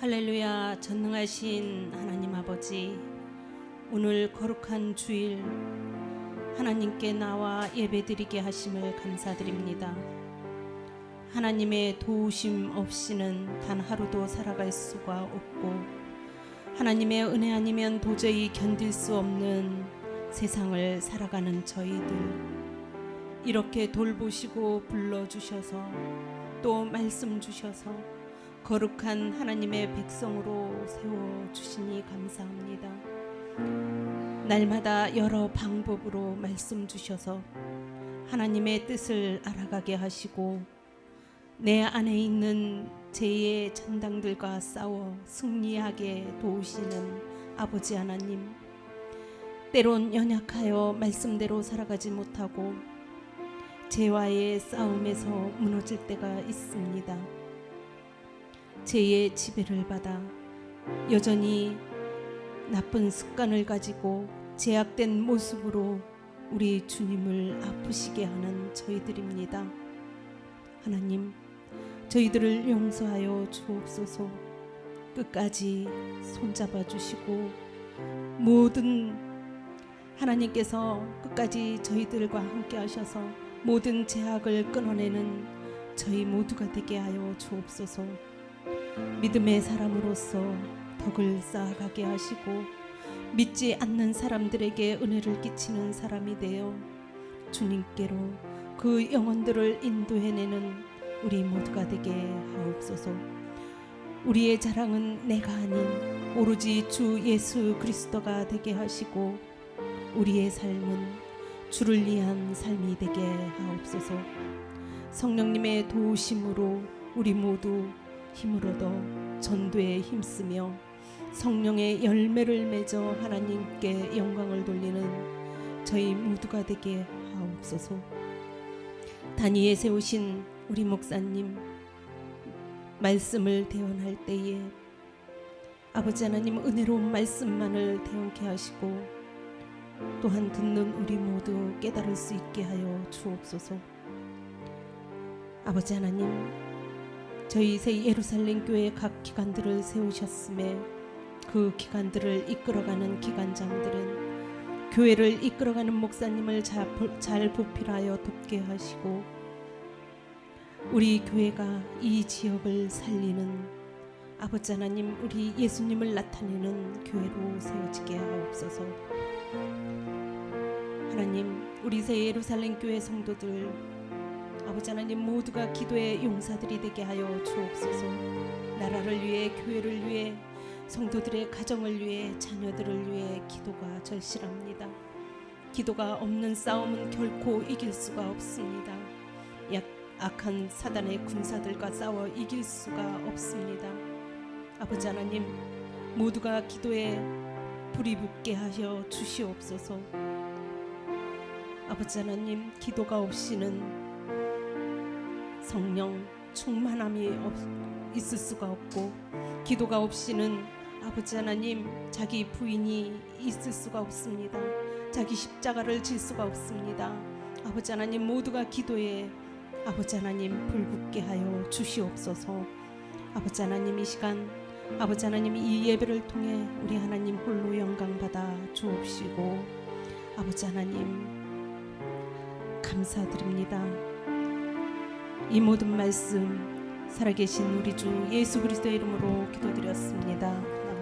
할렐루야. 전능하신 하나님 아버지, 오늘 거룩한 주일 하나님께 나와 예배드리게 하심을 감사드립니다. 하나님의 도우심 없이는 단 하루도 살아갈 수가 없고, 하나님의 은혜 아니면 도저히 견딜 수 없는 세상을 살아가는 저희들, 이렇게 돌보시고 불러주셔서 또 말씀 주셔서 거룩한 하나님의 백성으로 세워주시니 감사합니다. 날마다 여러 방법으로 말씀 주셔서 하나님의 뜻을 알아가게 하시고 내 안에 있는 죄의 전당들과 싸워 승리하게 도우시는 아버지 하나님, 때론 연약하여 말씀대로 살아가지 못하고 죄와의 싸움에서 무너질 때가 있습니다. 죄의 지배를 받아 여전히 나쁜 습관을 가지고 제약된 모습으로 우리 주님을 아프시게 하는 저희들입니다. 하나님, 저희들을 용서하여 주옵소서. 끝까지 손잡아 주시고 모든 하나님께서 끝까지 저희들과 함께 하셔서 모든 제약을 끊어내는 저희 모두가 되게 하여 주옵소서. 믿음의 사람으로서 덕을 쌓아가게 하시고 믿지 않는 사람들에게 은혜를 끼치는 사람이 되어 주님께로 그 영혼들을 인도해내는 우리 모두가 되게 하옵소서. 우리의 자랑은 내가 아닌 오로지 주 예수 그리스도가 되게 하시고 우리의 삶은 주를 위한 삶이 되게 하옵소서. 성령님의 도우심으로 우리 모두 힘을 얻어 전도에 힘쓰며 성령의 열매를 맺어 하나님께 영광을 돌리는 저희 모두가 되게 하옵소서. 단위에 세우신 우리 목사님 말씀을 대언할 때에 아버지 하나님 은혜로운 말씀만을 대언케 하시고 또한 듣는 우리 모두 깨달을 수 있게 하여 주옵소서. 아버지 하나님, 저희 새 예루살렘 교회 각 기관들을 세우셨음에 그 기관들을 이끌어가는 기관장들은 교회를 이끌어가는 목사님을 잘 보필하여 돕게 하시고 우리 교회가 이 지역을 살리는 아버지 하나님, 우리 예수님을 나타내는 교회로 세워지게 하옵소서. 하나님, 우리 새 예루살렘 교회 성도들 아버지 하나님 모두가 기도의 용사들이 되게 하여 주옵소서. 나라를 위해, 교회를 위해, 성도들의 가정을 위해, 자녀들을 위해 기도가 절실합니다. 기도가 없는 싸움은 결코 이길 수가 없습니다. 악한 사단의 군사들과 싸워 이길 수가 없습니다. 아버지 하나님, 모두가 기도에 불이 붙게 하여 주시옵소서. 아버지 하나님, 기도가 없이는 성령 충만함이 있을 수가 없고 기도가 없이는 아버지 하나님 자기 부인이 있을 수가 없습니다. 자기 십자가를 질 수가 없습니다. 아버지 하나님, 모두가 기도에 아버지 하나님 불붙게 하여 주시옵소서. 아버지 하나님, 이 시간 아버지 하나님 이 예배를 통해 우리 하나님 홀로 영광 받아 주옵시고 아버지 하나님 감사드립니다. 이 모든 말씀 살아계신 우리 주 예수 그리스도의 이름으로 기도드렸습니다. 아멘.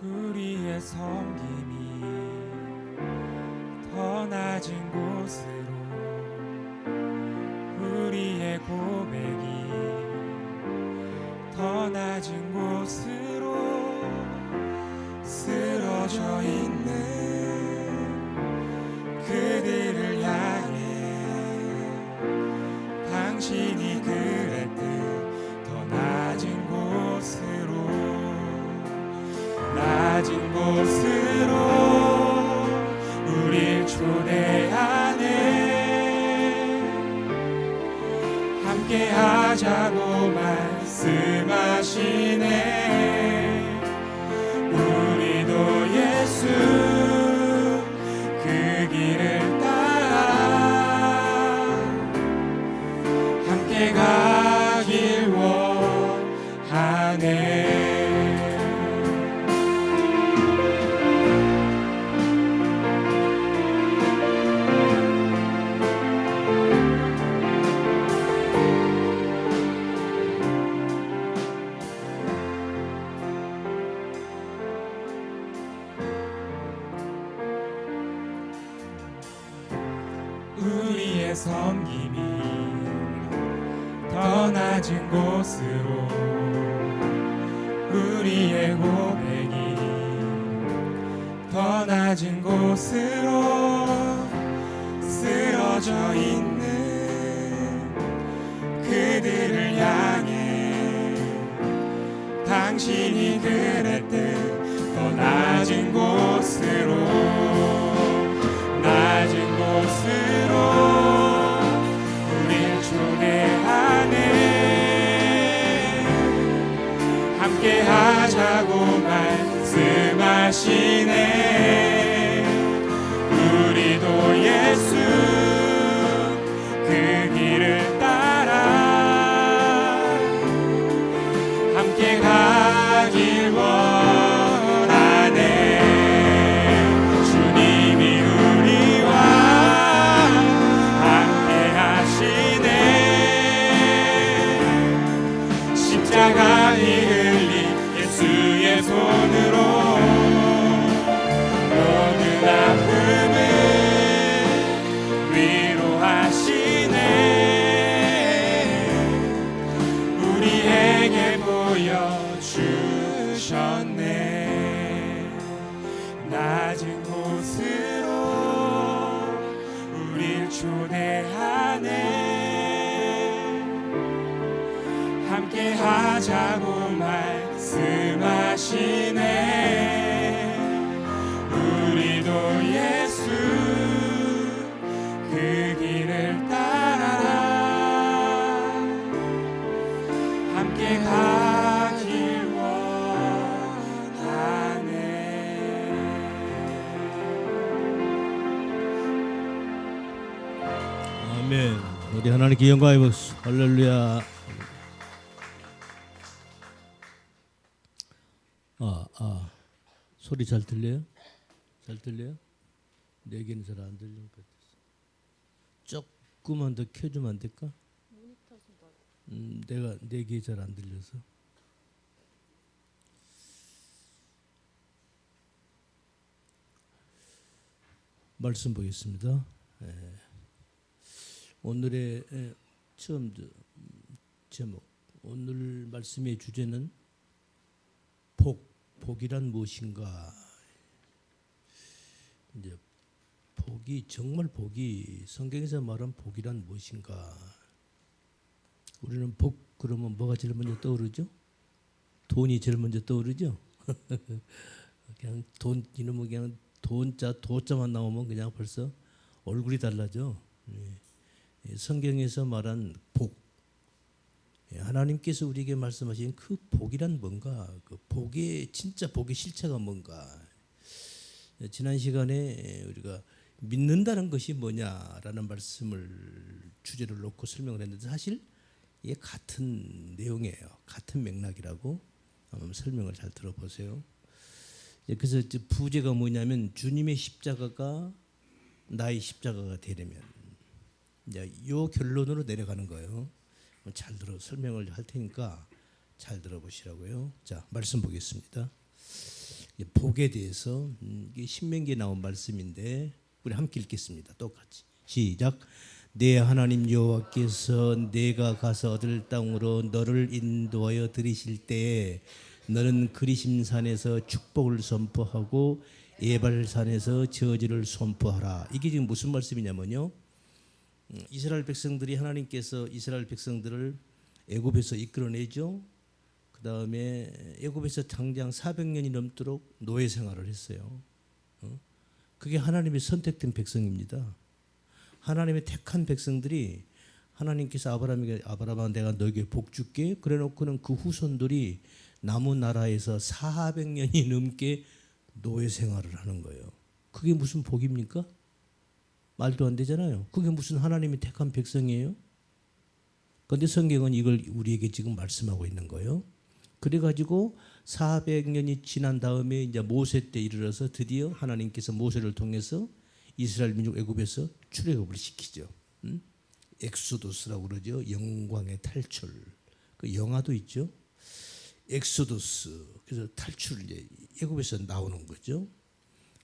우리의 섬김이 더 낮은 곳으로 우리의 고백이 더 낮은 곳으로 쓰러져 있는 그들을 향해 당신이 그랬듯 더 낮은 곳으로 낮은 곳 함께 하자고 말씀하시네. 우리도 예수 그 길을 따라 함께 가길 원하네. 우리의 섬김이 더 낮은 곳으로, 우리의 고백이 더 낮은 곳으로 쓰러져 있는 그들을 향해 당신이 그랬듯 더 낮은 곳으로, 낮은 곳으로 우릴 초대하네. 함께 하자고 말씀하시네. 우리도 예수 그 길을 따라 함께 가길 원하네. 주님이 우리와 함께 하시네. 십자가 피 흘린 예수의 손으로 모든 아픔을 위로하시네. 우리에게 보여주셨네. 낮은 곳으로 우릴 초대하네. 함께 하자고 말씀하시네. 우리도 예수 그 길을 따라 함께 가길 원하네. 아멘. 우리 하나님께 영광의 박수. 할렐루야. 소리 잘 들려요? 잘 들려요? 내게는 잘 안 들리는 것 같아서 조금만 더 켜주면 안 될까? 내가 내 귀에 잘 안 들려서. 말씀 보겠습니다. 오늘의 처음 제목, 오늘 말씀의 주제는 복이란 무엇인가. 이제 복이, 정말 복이, 성경에서 말한 복이란 무엇인가. 우리는 복 그러면 뭐가 제일 먼저 떠오르죠? 돈이 제일 먼저 떠오르죠? 그냥 돈 이놈은 그냥 도자만 나오면 그냥 벌써 얼굴이 달라져. 성경에서 말한 복, 하나님께서 우리에게 말씀하신 그 복이란 뭔가, 그 복의 진짜 복의 실체가 뭔가. 지난 시간에 우리가 믿는다는 것이 뭐냐라는 말씀을 주제를 놓고 설명을 했는데, 사실 이게 같은 내용이에요. 같은 맥락이라고. 한번 설명을 잘 들어보세요. 그래서 부제가 뭐냐면, 주님의 십자가가 나의 십자가가 되려면, 이제 이 결론으로 내려가는 거예요. 잘 들어, 설명을 할 테니까 잘 들어보시라고요. 자, 말씀 보겠습니다. 복에 대해서 이게 신명기에 나온 말씀인데 우리 함께 읽겠습니다. 똑같이 시작. 내 하나님 여호와께서 내가 가서 얻을 땅으로 너를 인도하여 들이실 때에 너는 그리심산에서 축복을 선포하고 에발산에서 저주를 선포하라. 이게 지금 무슨 말씀이냐면요, 이스라엘 백성들이, 하나님께서 이스라엘 백성들을 애굽에서 이끌어내죠. 그 다음에 애굽에서 장장 400년이 넘도록 노예 생활을 했어요. 그게 하나님의 선택된 백성입니다. 하나님의 택한 백성들이 하나님께서 아브라함에게 아브라함아 내가 너에게 복 줄게 그래놓고는 그 후손들이 남은 나라에서 400년이 넘게 노예 생활을 하는 거예요. 그게 무슨 복입니까? 말도 안 되잖아요. 그게 무슨 하나님이 택한 백성이에요? 그런데 성경은 이걸 우리에게 지금 말씀하고 있는 거예요. 그래가지고 400년이 지난 다음에 이제 모세 때 이르러서 드디어 하나님께서 모세를 통해서 이스라엘 민족 애굽에서 출애굽을 시키죠. 엑소도스라고 그러죠. 영광의 탈출. 그 영화도 있죠. 엑소도스. 그래서 탈출 이제 애굽에서 나오는 거죠.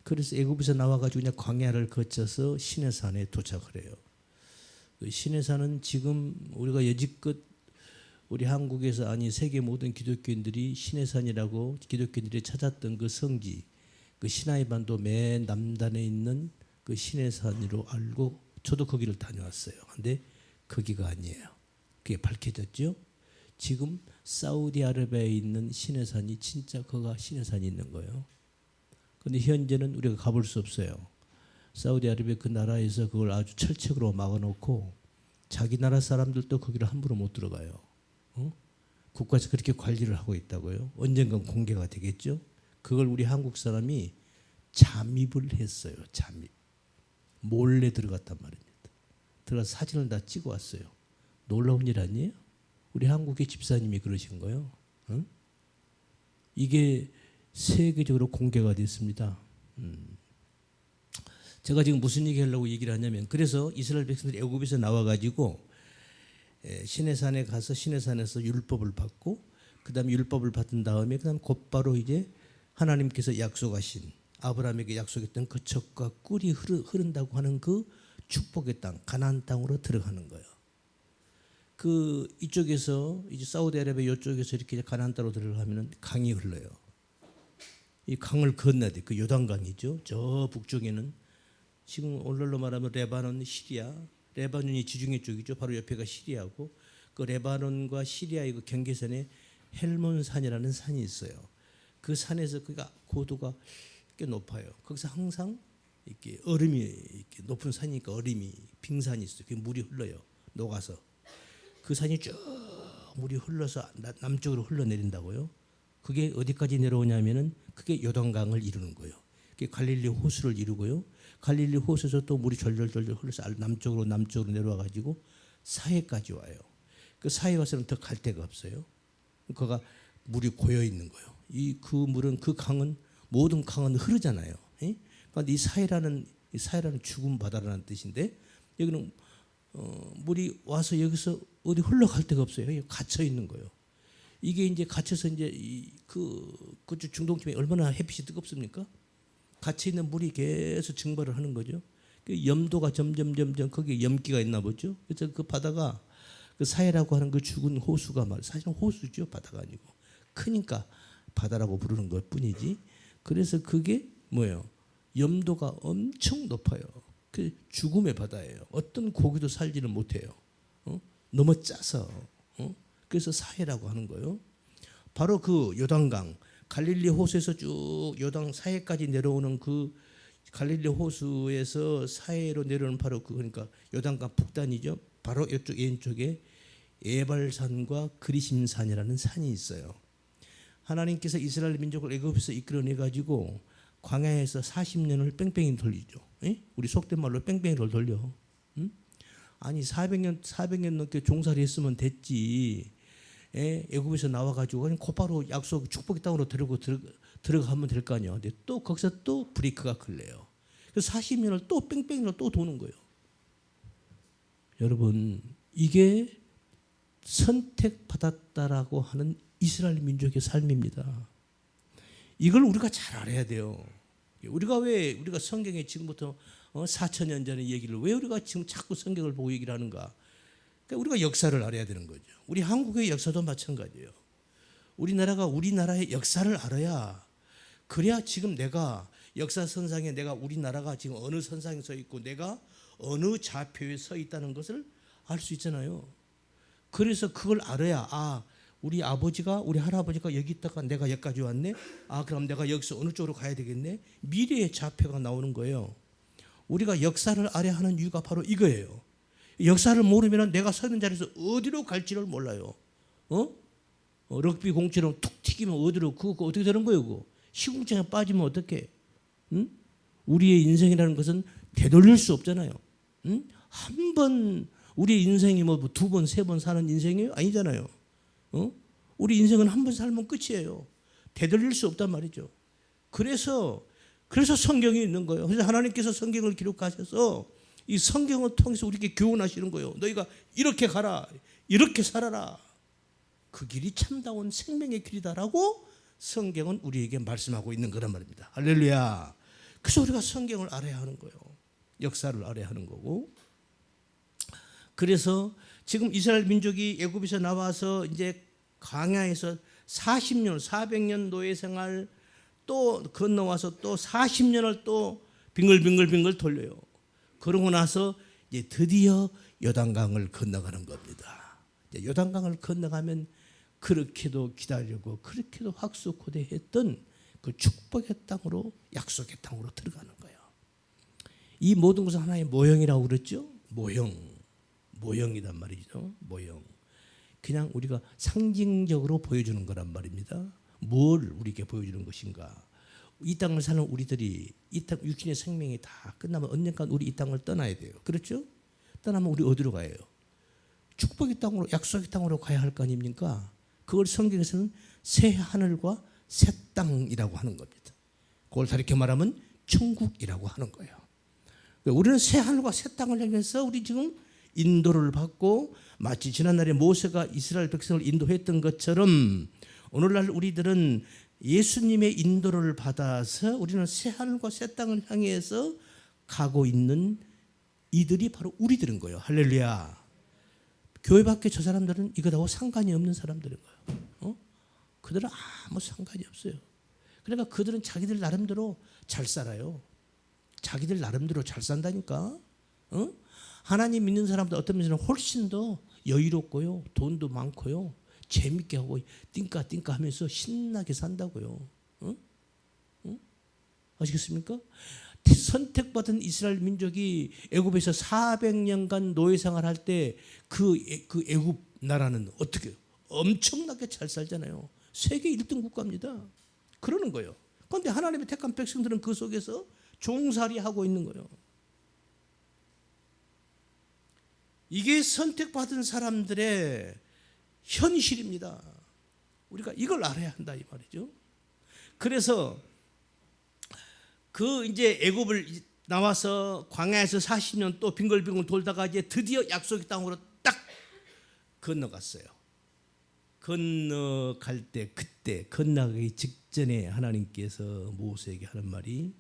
그래서 애굽에서 나와가지고 그냥 광야를 거쳐서 시내산에 도착을 해요. 그 시내산은 지금 우리가 여지껏 우리 한국에서 아니 세계 모든 기독교인들이 시내산이라고 기독교인들이 찾았던 그 성지, 그 시나이 반도 맨 남단에 있는 그 시내산으로 알고 저도 거기를 다녀왔어요. 근데 거기가 아니에요. 그게 밝혀졌죠. 지금 사우디아라비아에 있는 시내산이 진짜 거가 시내산이 있는 거예요. 근데 현재는 우리가 가볼 수 없어요. 사우디아라비아 그 나라에서 그걸 아주 철책으로 막아놓고 자기 나라 사람들도 거기를 함부로 못 들어가요. 국가에서 그렇게 관리를 하고 있다고요. 언젠간 공개가 되겠죠. 그걸 우리 한국 사람이 잠입을 했어요. 잠입. 몰래 들어갔단 말입니다. 들어가서 사진을 다 찍어 왔어요. 놀라운 일 아니에요? 우리 한국의 집사님이 그러신 거예요. 이게 세계적으로 공개가 됐습니다. 제가 지금 무슨 얘기하려고 얘기를 하냐면 그래서 이스라엘 백성들이 애굽에서 나와가지고 시내산에 가서 시내산에서 율법을 받고 그다음에 율법을 받은 다음에 그다음 곧바로 이제 하나님께서 약속하신 아브라함에게 약속했던 그 젖과 꿀이 흐른다고 하는 그 축복의 땅 가나안 땅으로 들어가는 거예요. 그 이쪽에서 이제 사우디아라비아 이쪽에서 이렇게 가나안 땅으로 들어가면은 강이 흘러요. 이 강을 건너야 돼. 그 요단강이죠. 저 북쪽에는 지금 오늘날로 말하면 레바논, 시리아, 레바논이 지중해 쪽이죠. 바로 옆에가 시리아고 그 레바논과 시리아의 그 경계선에 헬몬산이라는 산이 있어요. 그 산에서 그가 고도가 꽤 높아요. 거기서 항상 이렇게 얼음이 이렇게 높은 산이니까 얼음이 빙산이 있어요. 그 물이 흘러요. 녹아서 그 산이 쭉 물이 흘러서 남쪽으로 흘러내린다고요. 그게 어디까지 내려오냐면은 그게 요단강을 이루는 거예요. 그게 갈릴리 호수를 이루고요. 갈릴리 호수에서 또 물이 절절절절 흘러서 남쪽으로 내려와 가지고 사해까지 와요. 그 사해 와서는 더 갈 데가 없어요. 그가 물이 고여 있는 거예요. 그 물은 그 강은 모든 강은 흐르잖아요. 그런데 이 사해라는 죽은 바다라는 뜻인데 여기는 물이 와서 여기서 어디 흘러갈 데가 없어요. 갇혀 있는 거예요. 이게 이제 갇혀서 이제 그쪽 중동쯤에 얼마나 햇빛이 뜨겁습니까? 갇혀 있는 물이 계속 증발을 하는 거죠. 그 염도가 점점 거기에 염기가 있나 보죠. 그래서 그 바다가 그 사해라고 하는 그 죽은 호수가 사실은 호수죠. 바다가 아니고 크니까 바다라고 부르는 것 뿐이지. 그래서 그게 뭐예요? 염도가 엄청 높아요. 그 죽음의 바다예요. 어떤 고기도 살지는 못해요. 너무 짜서. 그래서 사해라고 하는 거예요. 바로 그 요단강 갈릴리 호수에서 쭉 요단 사해까지 내려오는 그 갈릴리 호수에서 사해로 내려오는 바로 그러니까 요단강 북단이죠. 바로 이쪽 왼쪽에 에발산과 그리심산이라는 산이 있어요. 하나님께서 이스라엘 민족을 애굽에서 이끌어내 가지고 광야에서 40년을 뺑뺑이 돌리죠. 우리 속된 말로 뺑뺑이를 돌려. 아니 400년 넘게 종살이 했으면 됐지. 애굽에서 나와 가지고 그냥 곧바로 약속 축복의 땅으로 들어가면 될 거 아니야. 근데 또 거기서 또 브레이크가 걸려요. 그래서 40년을 또 뺑뺑이로 또 도는 거예요. 여러분 이게 선택받았다라고 하는 이스라엘 민족의 삶입니다. 이걸 우리가 잘 알아야 돼요. 우리가 성경에 지금부터 4,000년 전의 얘기를 왜 우리가 지금 자꾸 성경을 보고 얘기를 하는가? 그러니까 우리가 역사를 알아야 되는 거죠. 우리 한국의 역사도 마찬가지예요. 우리나라의 역사를 알아야 그래야 지금 내가 역사선상에 내가 우리나라가 지금 어느 선상에 서 있고 내가 어느 좌표에 서 있다는 것을 알 수 있잖아요. 그래서 그걸 알아야 우리 아버지가 우리 할아버지가 여기 있다가 내가 여기까지 왔네. 그럼 내가 여기서 어느 쪽으로 가야 되겠네. 미래의 좌표가 나오는 거예요. 우리가 역사를 알아야 하는 이유가 바로 이거예요. 역사를 모르면 내가 서는 자리에서 어디로 갈지를 몰라요. 럭비 공처럼 툭 튀기면 어디로, 그거 어떻게 되는 거예요? 그거 시궁창에 빠지면 어떻게? 응? 우리의 인생이라는 것은 되돌릴 수 없잖아요. 응? 한 번 우리의 인생이 뭐 두 번, 세 번 사는 인생이 아니잖아요. 우리 인생은 한 번 살면 끝이에요. 되돌릴 수 없단 말이죠. 그래서 성경이 있는 거예요. 그래서 하나님께서 성경을 기록하셔서 이 성경을 통해서 우리에게 교훈하시는 거예요. 너희가 이렇게 가라, 이렇게 살아라. 그 길이 참다운 생명의 길이다라고 성경은 우리에게 말씀하고 있는 거란 말입니다. 할렐루야. 그래서 우리가 성경을 알아야 하는 거예요. 역사를 알아야 하는 거고. 그래서 지금 이스라엘 민족이 애굽에서 나와서 이제 광야에서 40년, 400년 노예 생활 또 건너와서 또 40년을 또 빙글빙글 돌려요. 그러고 나서 이제 드디어 요단강을 건너가는 겁니다. 요단강을 건너가면 그렇게도 기다리고 그렇게도 학수고대했던 그 축복의 땅으로, 약속의 땅으로 들어가는 거예요. 이 모든 것은 하나의 모형이라고 그랬죠. 모형이란 말이죠. 모형. 그냥 우리가 상징적으로 보여주는 거란 말입니다. 뭘 우리에게 보여주는 것인가? 이 땅을 사는 우리들이 이 땅 육신의 생명이 다 끝나면 언젠간 우리 이 땅을 떠나야 돼요. 그렇죠? 떠나면 우리 어디로 가요? 축복의 땅으로, 약속의 땅으로 가야 할 거 아닙니까? 그걸 성경에서는 새 하늘과 새 땅이라고 하는 겁니다. 그걸 다르게 말하면 천국이라고 하는 거예요. 우리는 새 하늘과 새 땅을 향해서 우리 지금 인도를 받고, 마치 지난날에 모세가 이스라엘 백성을 인도했던 것처럼 오늘날 우리들은 예수님의 인도를 받아서 우리는 새 하늘과 새 땅을 향해서 가고 있는 이들이 바로 우리들인 거예요. 할렐루야. 교회 밖에 저 사람들은 이거하고 상관이 없는 사람들인 거예요. 그들은 아무 상관이 없어요. 그러니까 그들은 자기들 나름대로 잘 살아요. 자기들 나름대로 잘 산다니까. 하나님 믿는 사람들 어떤 면에서는 훨씬 더 여유롭고요, 돈도 많고요, 재밌게 하고 띵까 하면서 신나게 산다고요. 아시겠습니까? 선택받은 이스라엘 민족이 애굽에서 400년간 노예 생활할 때 그 애굽 나라는 어떻게 엄청나게 잘 살잖아요. 세계 1등 국가입니다. 그러는 거예요. 그런데 하나님의 택한 백성들은 그 속에서 종살이하고 있는 거예요. 이게 선택받은 사람들의 현실입니다. 우리가 이걸 알아야 한다 이 말이죠. 그래서 그 이제 애굽을 나와서 광야에서 40년 또 빙글빙글 돌다가 이제 드디어 약속의 땅으로 딱 건너갔어요. 건너갈 때, 그때 건너가기 직전에 하나님께서 모세에게 하는 말이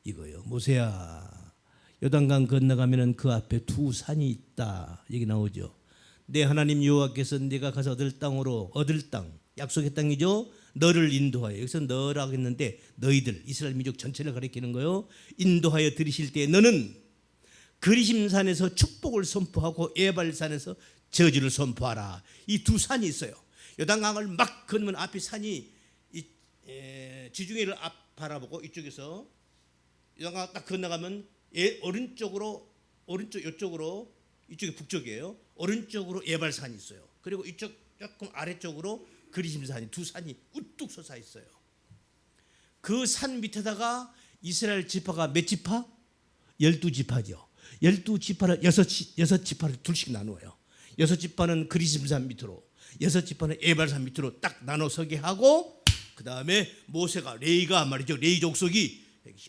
이거예요. 모세야, 요단강 건너가면은 그 앞에 두 산이 있다. 얘기 나오죠. 내 하나님 여호와께서 네가 가서 얻을 땅, 약속의 땅이죠. 너를 인도하여, 여기서 너라고 했는데 너희들 이스라엘 민족 전체를 가리키는 거예요. 인도하여 들이실 때 너는 그리심산에서 축복을 선포하고 에발산에서 저주를 선포하라. 이 두 산이 있어요. 요단강을 막 건너면 앞에 산이 지중해를 앞 바라보고 이쪽에서 요단강 딱 건너가면 오른쪽으로 이쪽으로 이쪽이 북쪽이에요. 오른쪽으로 에발산이 있어요. 그리고 이쪽 조금 아래쪽으로 그리심산이, 두 산이 우뚝 솟아 있어요. 그 산 밑에다가 이스라엘 지파가 몇 지파? 12지파죠. 12지파를 여섯 지파를 둘씩 나누어요. 6지파는 그리심산 밑으로, 6지파는 에발산 밑으로 딱 나눠 서게 하고, 그 다음에 모세가, 레이가 말이죠. 레이 족속이,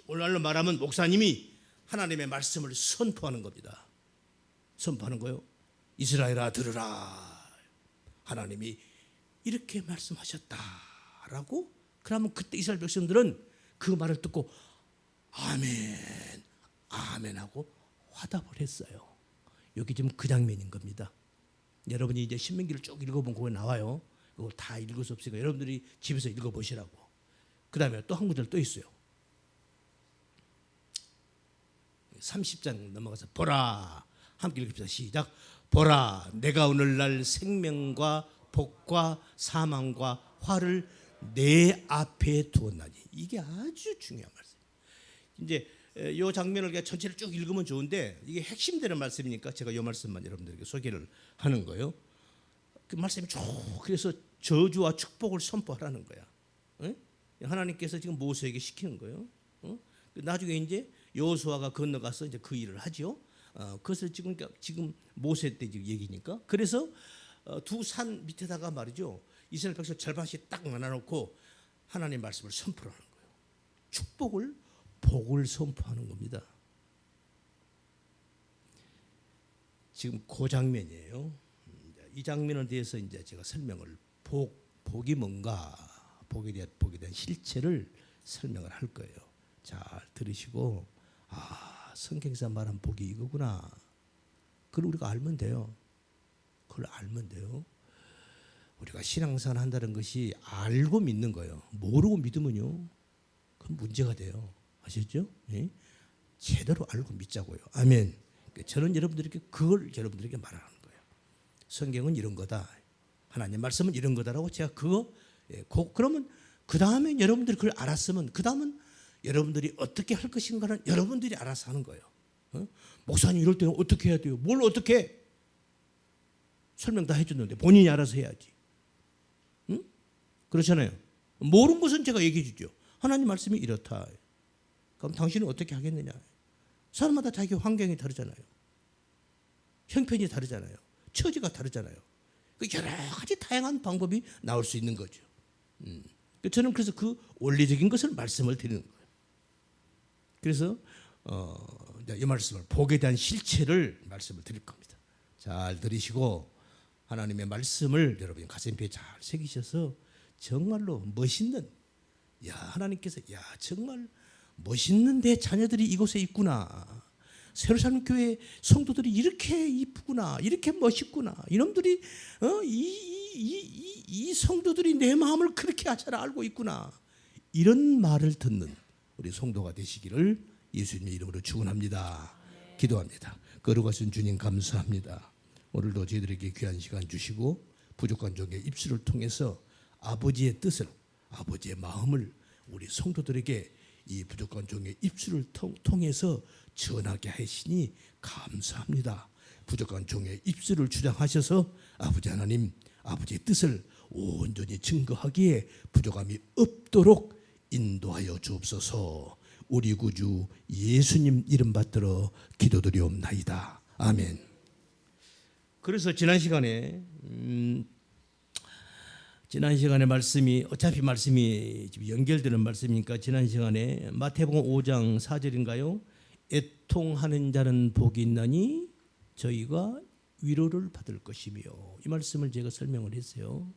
오늘날로 말하면 목사님이 하나님의 말씀을 선포하는 겁니다. 선포하는 거예요. 이스라엘아 들으라. 하나님이 이렇게 말씀하셨다라고. 그러면 그때 이스라엘 백성들은 그 말을 듣고 아멘, 아멘 하고 화답을 했어요. 여기 지금 그 장면인 겁니다. 여러분이 이제 신명기를 쭉 읽어보면 거기 나와요. 그거 다 읽을 수 없으니까 여러분들이 집에서 읽어보시라고. 그 다음에 또 한 구절 또 있어요. 30장 넘어가서 보라. 함께 읽읍시다. 시작. 보라, 내가 오늘날 생명과 복과 사망과 화를 내 앞에 두었나니. 이게 아주 중요한 말씀. 이제 이 장면을 그냥 전체를 쭉 읽으면 좋은데 이게 핵심되는 말씀이니까 제가 이 말씀만 여러분들에게 소개를 하는 거예요. 그 말씀이 쭉 그래서 저주와 축복을 선포하라는 거야. 어? 하나님께서 지금 모세에게 시키는 거예요. 어? 나중에 이제 여호수아가 건너가서 이제 그 일을 하죠. 그것을 지금 모세 때 얘기니까. 그래서 두 산 밑에다가 말이죠. 이스라엘 백성 절반씩 딱 나눠놓고 하나님 말씀을 선포하는 거예요. 축복을 복을 선포하는 겁니다. 지금 그 장면이에요. 이 장면에 대해서 이제 제가 설명을 복이 뭔가 복에 대한 실체를 설명을 할 거예요. 잘 들으시고 성경에서 말한 복이 이거구나. 그걸 우리가 알면 돼요. 그걸 알면 돼요. 우리가 신앙생활 한다는 것이 알고 믿는 거예요. 모르고 믿으면요, 그건 문제가 돼요. 아시죠? 예? 제대로 알고 믿자고요. 아멘. 저는 여러분들에게 그걸 여러분들에게 말하는 거예요. 성경은 이런 거다. 하나님 말씀은 이런 거다라고 제가 그러면 그 다음에 여러분들이 그걸 알았으면 그 다음은 여러분들이 어떻게 할 것인가는 여러분들이 알아서 하는 거예요. 목사님 이럴 때는 어떻게 해야 돼요? 뭘 어떻게 해? 설명 다 해줬는데 본인이 알아서 해야지. 응? 그렇잖아요. 모르는 것은 제가 얘기해 주죠. 하나님 말씀이 이렇다. 그럼 당신은 어떻게 하겠느냐? 사람마다 자기 환경이 다르잖아요. 형편이 다르잖아요. 처지가 다르잖아요. 여러 가지 다양한 방법이 나올 수 있는 거죠. 저는 그래서 그 원리적인 것을 말씀을 드리는 거예요. 그래서 이 말씀을 복에 대한 실체를 말씀을 드릴 겁니다. 잘 들으시고 하나님의 말씀을 여러분 가슴뼈에 잘 새기셔서 정말로 멋있는 하나님께서 정말 멋있는 내 자녀들이 이곳에 있구나. 새로사는 교회 성도들이 이렇게 이쁘구나, 이렇게 멋있구나. 이놈들이 이 성도들이 내 마음을 그렇게 잘 알고 있구나. 이런 말을 듣는 우리 성도가 되시기를 예수님의 이름으로 축원합니다. 기도합니다. 거룩하신 주님 감사합니다. 오늘도 저희들에게 귀한 시간 주시고 부족한 종의 입술을 통해서 아버지의 뜻을, 아버지의 마음을 우리 성도들에게 이 부족한 종의 입술을 통해서 전하게 하시니 감사합니다. 부족한 종의 입술을 주장하셔서 아버지 하나님, 아버지의 뜻을 온전히 증거하기에 부족함이 없도록 인도하여 주옵소서. 우리 구주 예수님 이름 받들어 기도드리옵나이다. 아멘. 그래서 지난 시간에 말씀이 어차피 말씀이 지금 연결되는 말씀이니까 지난 시간에 마태복음 5장 4절인가요? 애통하는 자는 복이 있나니 저희가 위로를 받을 것이며, 이 말씀을 제가 설명을 했어요.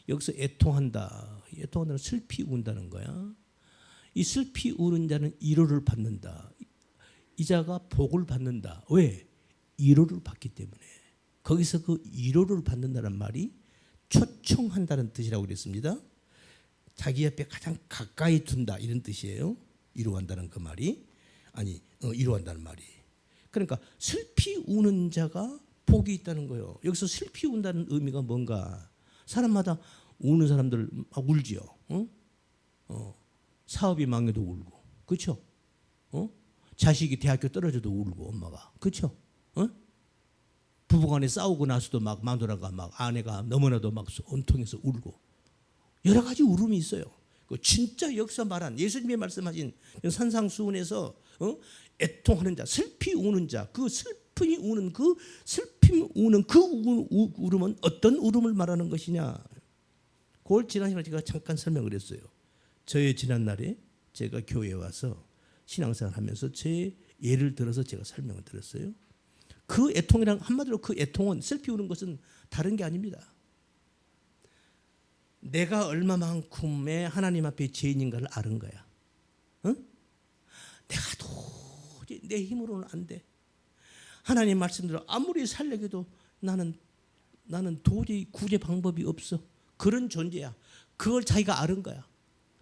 여기서 애통한다는 슬피 운다는 거야. 이 슬피 우는 자는 위로를 받는다. 이 자가 복을 받는다. 왜? 위로를 받기 때문에. 거기서 그 위로를 받는다는 말이 초청한다는 뜻이라고 그랬습니다. 자기 옆에 가장 가까이 둔다 이런 뜻이에요. 위로한다는 그 말이 위로한다는 말이. 그러니까 슬피 우는 자가 복이 있다는 거예요. 여기서 슬피 운다는 의미가 뭔가? 사람마다 우는 사람들 막 울지요. 사업이 망해도 울고, 그렇죠? 자식이 대학교 떨어져도 울고 엄마가, 그렇죠? 부부간에 싸우고 나서도 막 마누라가 막 아내가 너무나도 막 온통해서 울고 여러 가지 울음이 있어요. 그 진짜 역사 말한 예수님이 말씀하신 산상수훈에서 애통하는 자, 슬피 우는 자, 그 슬픔이 우는 그 울음은 어떤 울음을 말하는 것이냐? 그걸 지난 시간에 제가 잠깐 설명을 했어요. 저의 지난날에 제가 교회에 와서 신앙생활 하면서 제 예를 들어서 제가 설명을 드렸어요. 그 애통이랑 한마디로 그 애통은 슬피 우는 것은 다른 게 아닙니다. 내가 얼마만큼의 하나님 앞에 죄인인가를 아는 거야. 내가 도저히 내 힘으로는 안 돼. 하나님 말씀대로 아무리 살려도 나는 도저히 구제 방법이 없어. 그런 존재야. 그걸 자기가 아는 거야.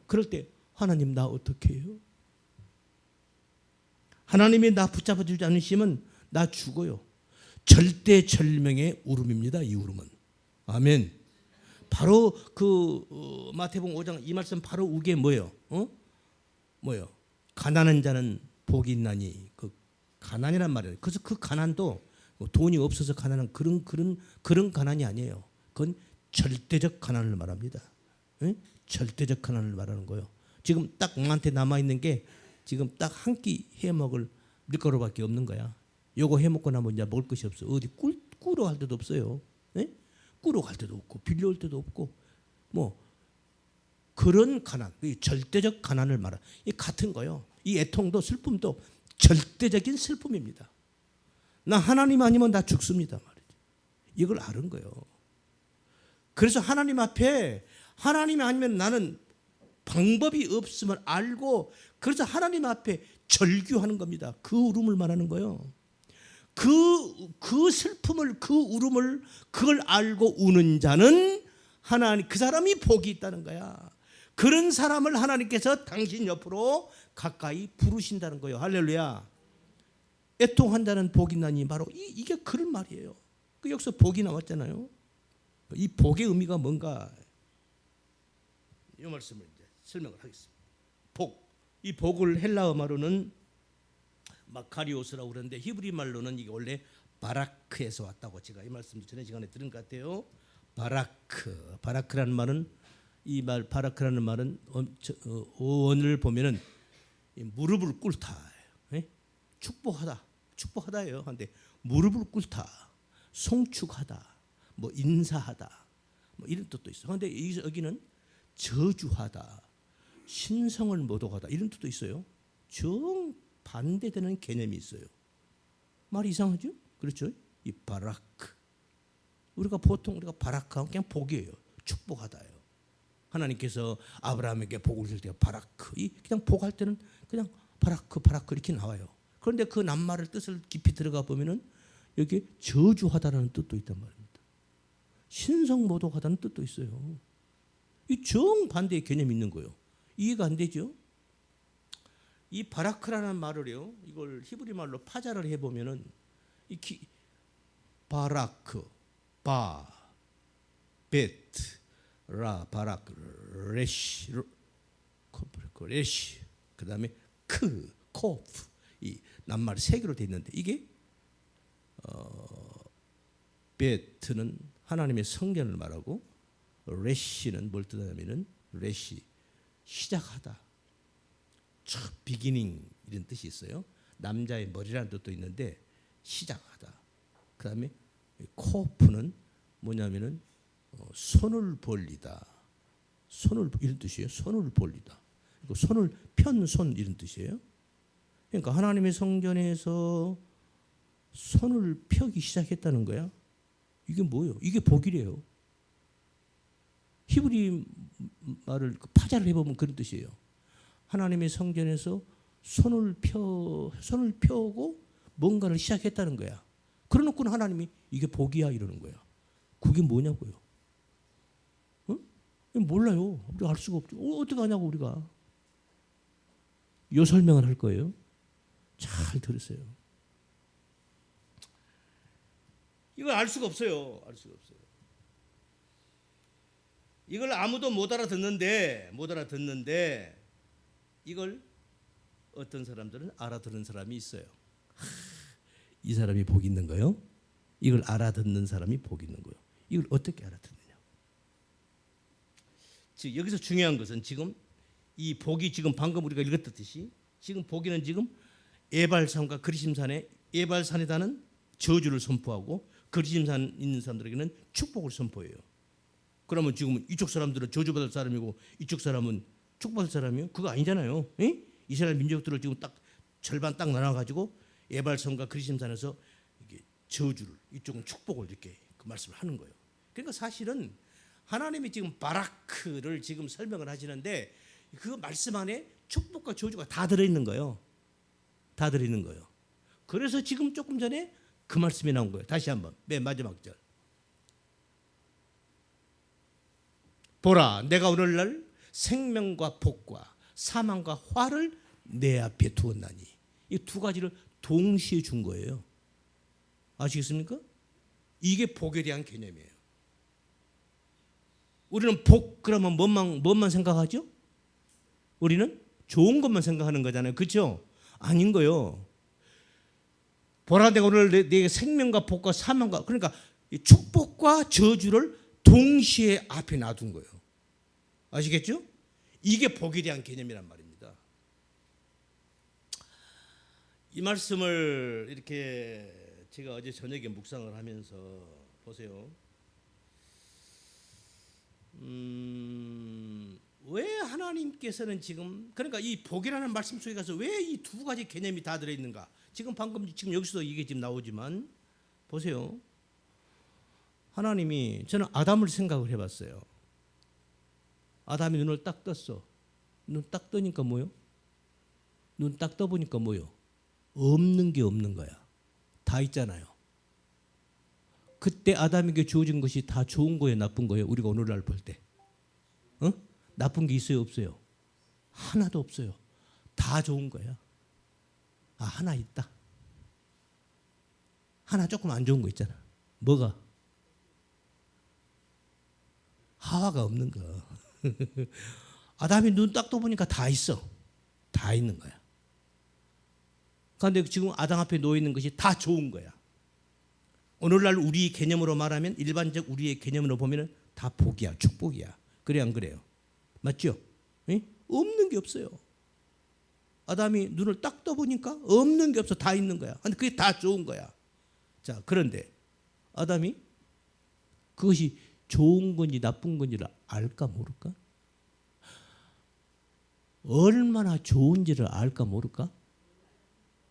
그럴 때 하나님 나 어떻게 해요? 하나님이 나 붙잡아 주지 않으시면 나 죽어요. 절대절명의 울음입니다. 이 울음은. 아멘. 바로 그 마태복음 5장 이 말씀 바로 우게 뭐예요? 뭐예요? 가난한 자는 복이 있나니 그 가난이란 말이에요. 그래서 그 가난도 돈이 없어서 가난한 그런 가난이 아니에요. 그건 절대적 가난을 말합니다. 예? 절대적 가난을 말하는 거예요. 지금 딱 나한테 남아 있는 게 지금 딱 한 끼 해 먹을 밀가루밖에 없는 거야. 요거 해 먹고 나면 이제 먹을 것이 없어. 어디 꾸러 갈 데도 없어요. 예? 꾸러 갈 데도 없고 빌려올 데도 없고 뭐 그런 가난, 이 절대적 가난을 말하. 이 같은 거요. 이 애통도 슬픔도 절대적인 슬픔입니다. 나 하나님 아니면 나 죽습니다 말이죠. 이걸 아는 거예요. 그래서 하나님 앞에 하나님이 아니면 나는 방법이 없음을 알고 그래서 하나님 앞에 절규하는 겁니다. 그 울음을 말하는 거예요. 그 슬픔을 그 울음을 그걸 알고 우는 자는 하나님 그 사람이 복이 있다는 거야. 그런 사람을 하나님께서 당신 옆으로 가까이 부르신다는 거예요. 할렐루야. 애통한다는 복이 있나니 바로 이게 그런 말이에요. 그 여기서 복이 나왔잖아요. 이 복의 의미가 뭔가 이 말씀을 이제 설명을 하겠습니다. 복. 이 복을 헬라어 말로는 마카리오스라고 그러는데 히브리 말로는 이게 원래 바라크에서 왔다고 제가 이 말씀 전에 시간에 들은 것 같아요. 바라크라는 말은 이 말 바라크라는 말은 원을 보면은 무릎을 꿇다, 축복하다예요. 근데 무릎을 꿇다, 송축하다, 뭐 인사하다, 뭐 이런 뜻도 있어. 그런데 여기는 저주하다, 신성을 모독하다 이런 뜻도 있어요. 정 반대되는 개념이 있어요. 말이 이상하죠? 그렇죠? 이 바라크 우리가 보통 바라크하면 그냥 복이에요. 축복하다예요. 하나님께서 아브라함에게 복을 줄 때 바라크 그냥 복할 때는 그냥 바라크 이렇게 나와요. 그런데 그 낱말을 뜻을 깊이 들어가 보면은 여기 저주하다라는 뜻도 있단 말입니다. 신성모독하다는 뜻도 있어요. 이 정반대의 개념이 있는 거예요. 이해가 안 되죠? 이 바라크라는 말을요. 이걸 히브리 말로 파자를 해 보면은 바라크, 베트, 라, 바라크, 레시, 그다음에 코프 이 낱말이 세 개로 돼 있는데 이게 베트는 하나님의 성전을 말하고 레시는 뭘 뜻하냐면은 레시 시작하다, 비기닝 이런 뜻이 있어요. 남자의 머리라는 뜻도 있는데 시작하다. 그다음에 코프는 뭐냐면은 손을 벌리다. 이런 뜻이에요. 손을 벌리다. 손을 편손 이런 뜻이에요. 그러니까 하나님의 성전에서 손을 펴기 시작했다는 거야. 이게 뭐예요? 이게 복이래요. 히브리 말을 파자를 해보면 그런 뜻이에요. 하나님의 성전에서 손을 펴고 뭔가를 시작했다는 거야. 그러놓고는 하나님이 이게 복이야 이러는 거야. 그게 뭐냐고요? 몰라요. 우리가 알 수가 없죠. 어떻게 하냐고 우리가. 요 설명을 할 거예요. 잘 들으세요. 이걸 알 수가 없어요. 이걸 아무도 못 알아듣는데 이걸 어떤 사람들은 알아듣는 사람이 있어요. 이 사람이 복이 있는 거예요. 이걸 알아듣는 사람이 복이 있는 거예요. 이걸 어떻게 알아듣느냐. 즉 여기서 중요한 것은 지금 이 복이 지금 방금 우리가 읽었듯이 지금 복이는 지금 에발산과 그리심산에 에발산에다는 저주를 선포하고 그리심산 있는 사람들에게는 축복을 선포해요. 그러면 지금 이쪽 사람들은 저주받을 사람이고 이쪽 사람은 축복받을 사람이요? 그거 아니잖아요. 에? 이스라엘 민족들을 지금 딱 절반 딱 나눠가지고 에발산과 그리심산에서 이게 저주를 이쪽은 축복을 이렇게 그 말씀을 하는 거예요. 그러니까 사실은 하나님이 지금 바라크를 지금 설명을 하시는데 그 말씀 안에 축복과 저주가 다 들어있는 거예요. 다 들어있는 거예요. 그래서 지금 조금 전에 그 말씀이 나온 거예요. 다시 한번 맨 마지막 절. 보라, 내가 오늘날 생명과 복과 사망과 화를 내 앞에 두었나니. 이 두 가지를 동시에 준 거예요. 아시겠습니까? 이게 복에 대한 개념이에요. 우리는 복 그러면 뭔만 생각하죠? 우리는 좋은 것만 생각하는 거잖아요. 그렇죠? 아닌 거요. 보라 내가 오늘 내게 생명과 복과 사망과 그러니까 이 축복과 저주를 동시에 앞에 놔둔 거예요. 아시겠죠? 이게 복에 대한 개념이란 말입니다. 이 말씀을 이렇게 제가 어제 저녁에 묵상을 하면서 보세요. 왜 하나님께서는 지금 그러니까 이 복이라는 말씀 속에 가서 왜 이 두 가지 개념이 다 들어있는가? 지금 여기서도 이게 지금 나오지만 보세요. 하나님이 저는 아담을 생각을 해봤어요. 아담이 눈을 딱 떴어. 눈 딱 뜨니까 뭐요? 눈 딱 떠보니까 뭐요? 없는 게 없는 거야. 다 있잖아요. 그때 아담에게 주어진 것이 다 좋은 거예요, 나쁜 거예요? 우리가 오늘날 볼 때, 나쁜 게 있어요, 없어요? 하나도 없어요. 다 좋은 거야. 아, 하나 있다. 하나 조금 안 좋은 거 있잖아. 뭐가? 하와가 없는 거. 아담이 눈 딱 떠보니까 다 있어. 다 있는 거야. 그런데 지금 아담 앞에 놓여 있는 것이 다 좋은 거야. 오늘날 우리 개념으로 말하면 일반적 우리의 개념으로 보면 다 복이야, 축복이야. 그래 안 그래요? 맞죠? 에? 없는 게 없어요. 아담이 눈을 딱 떠보니까 없는 게 없어. 다 있는 거야. 근데 그게 다 좋은 거야. 자, 그런데 아담이 그것이 좋은 건지 나쁜 건지를 알까 모를까? 얼마나 좋은지를 알까 모를까?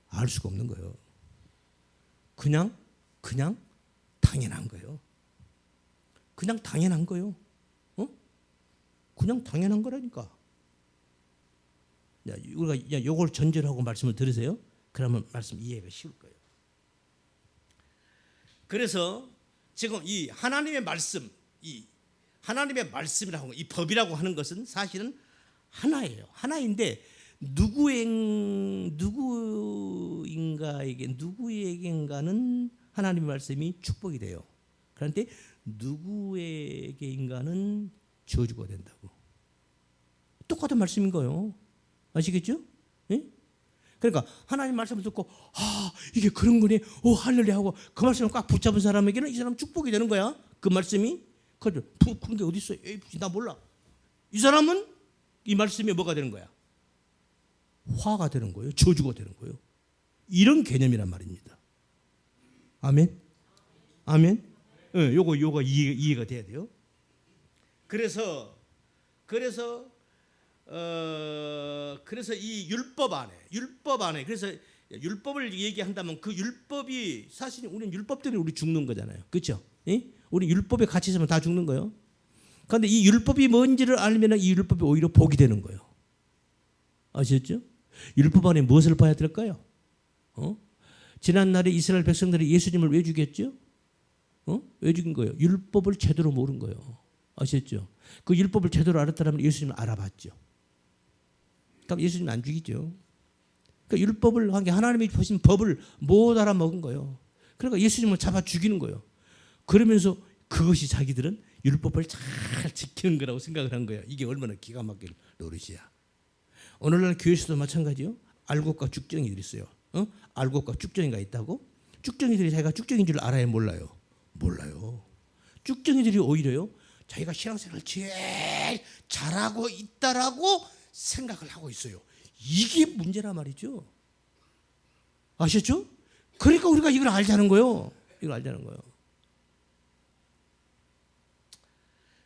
알 수가 없는 거예요. 그냥 당연한 거예요. 그냥 당연한 거예요. 그냥 당연한 거라니까. 야, 우리가 요걸 전제로 하고 말씀을 들으세요. 그러면 말씀 이해가 쉬울 거예요. 그래서 지금 이 하나님의 말씀, 이 하나님의 말씀이라고 하는 이 법이라고 하는 것은 사실은 하나예요. 하나인데 누구에게인가는 하나님의 말씀이 축복이 돼요. 그런데 누구에게인가는 저주가 된다고. 똑같은 말씀인 거예요. 아시겠죠? 예? 그러니까 하나님 말씀을 듣고 이게 그런 거네. 할렐루야 하고 그 말씀을 꽉 붙잡은 사람에게는 이 사람 축복이 되는 거야. 그 말씀이 그런 게 어디 있어? 나 몰라. 이 사람은 이 말씀이 뭐가 되는 거야? 화가 되는 거예요. 저주가 되는 거예요. 이런 개념이란 말입니다. 아멘. 아멘. 요거 이해가 돼야 돼요. 그래서 이 율법 안에 그래서 율법을 얘기한다면 그 율법이 사실 우리는 율법 때문에 우리 죽는 거잖아요. 그렇죠? 우리 율법에 갇혀 있으면 다 죽는 거예요. 그런데 이 율법이 뭔지를 알면 이 율법이 오히려 복이 되는 거예요. 아셨죠? 율법 안에 무엇을 봐야 될까요? 지난날에 이스라엘 백성들이 예수님을 왜 죽였죠? 왜 죽인 거예요? 율법을 제대로 모른 거예요. 아셨죠? 그 율법을 제대로 알았다면 예수님을 알아봤죠. 그럼 예수님 안 죽이죠. 그러니까 율법을 한 게 하나님이 주신 법을 못 알아먹은 거예요. 그러니까 예수님을 잡아 죽이는 거예요. 그러면서 그것이 자기들은 율법을 잘 지키는 거라고 생각을 한 거예요. 이게 얼마나 기가 막힐 노릇이야. 오늘날 교회에서도 마찬가지요. 알곡과 쭉정이들이 있어요. 알곡과 쭉정이가 있다고? 쭉정이들이 자기가 쭉정인 줄 알아요, 몰라요? 몰라요. 쭉정이들이 오히려요. 자기가 신앙생활을 제일 잘하고 있다라고 생각을 하고 있어요. 이게 문제란 말이죠. 아셨죠? 그러니까 우리가 이걸 알자는 거예요. 이걸 알자는 거예요.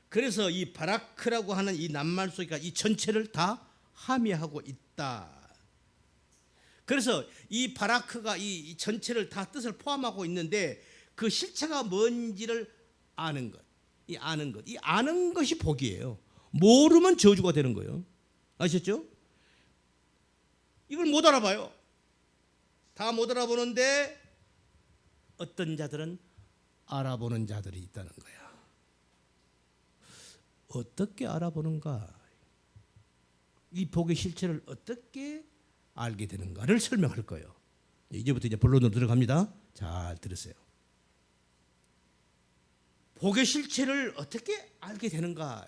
그래서 이 바라크라고 하는 이 낱말 속에 이 전체를 다 함의하고 있다. 그래서 이 바라크가 이 전체를 다 뜻을 포함하고 있는데 그 실체가 뭔지를 아는 것. 이 아는 것이 복이에요. 모르면 저주가 되는 거예요. 아셨죠? 이걸 못 알아봐요. 다 못 알아보는데 어떤 자들은 알아보는 자들이 있다는 거야. 어떻게 알아보는가? 이 복의 실체를 어떻게 알게 되는가를 설명할 거예요. 이제부터 이제 본론으로 들어갑니다. 잘 들으세요. 복의 실체를 어떻게 알게 되는가?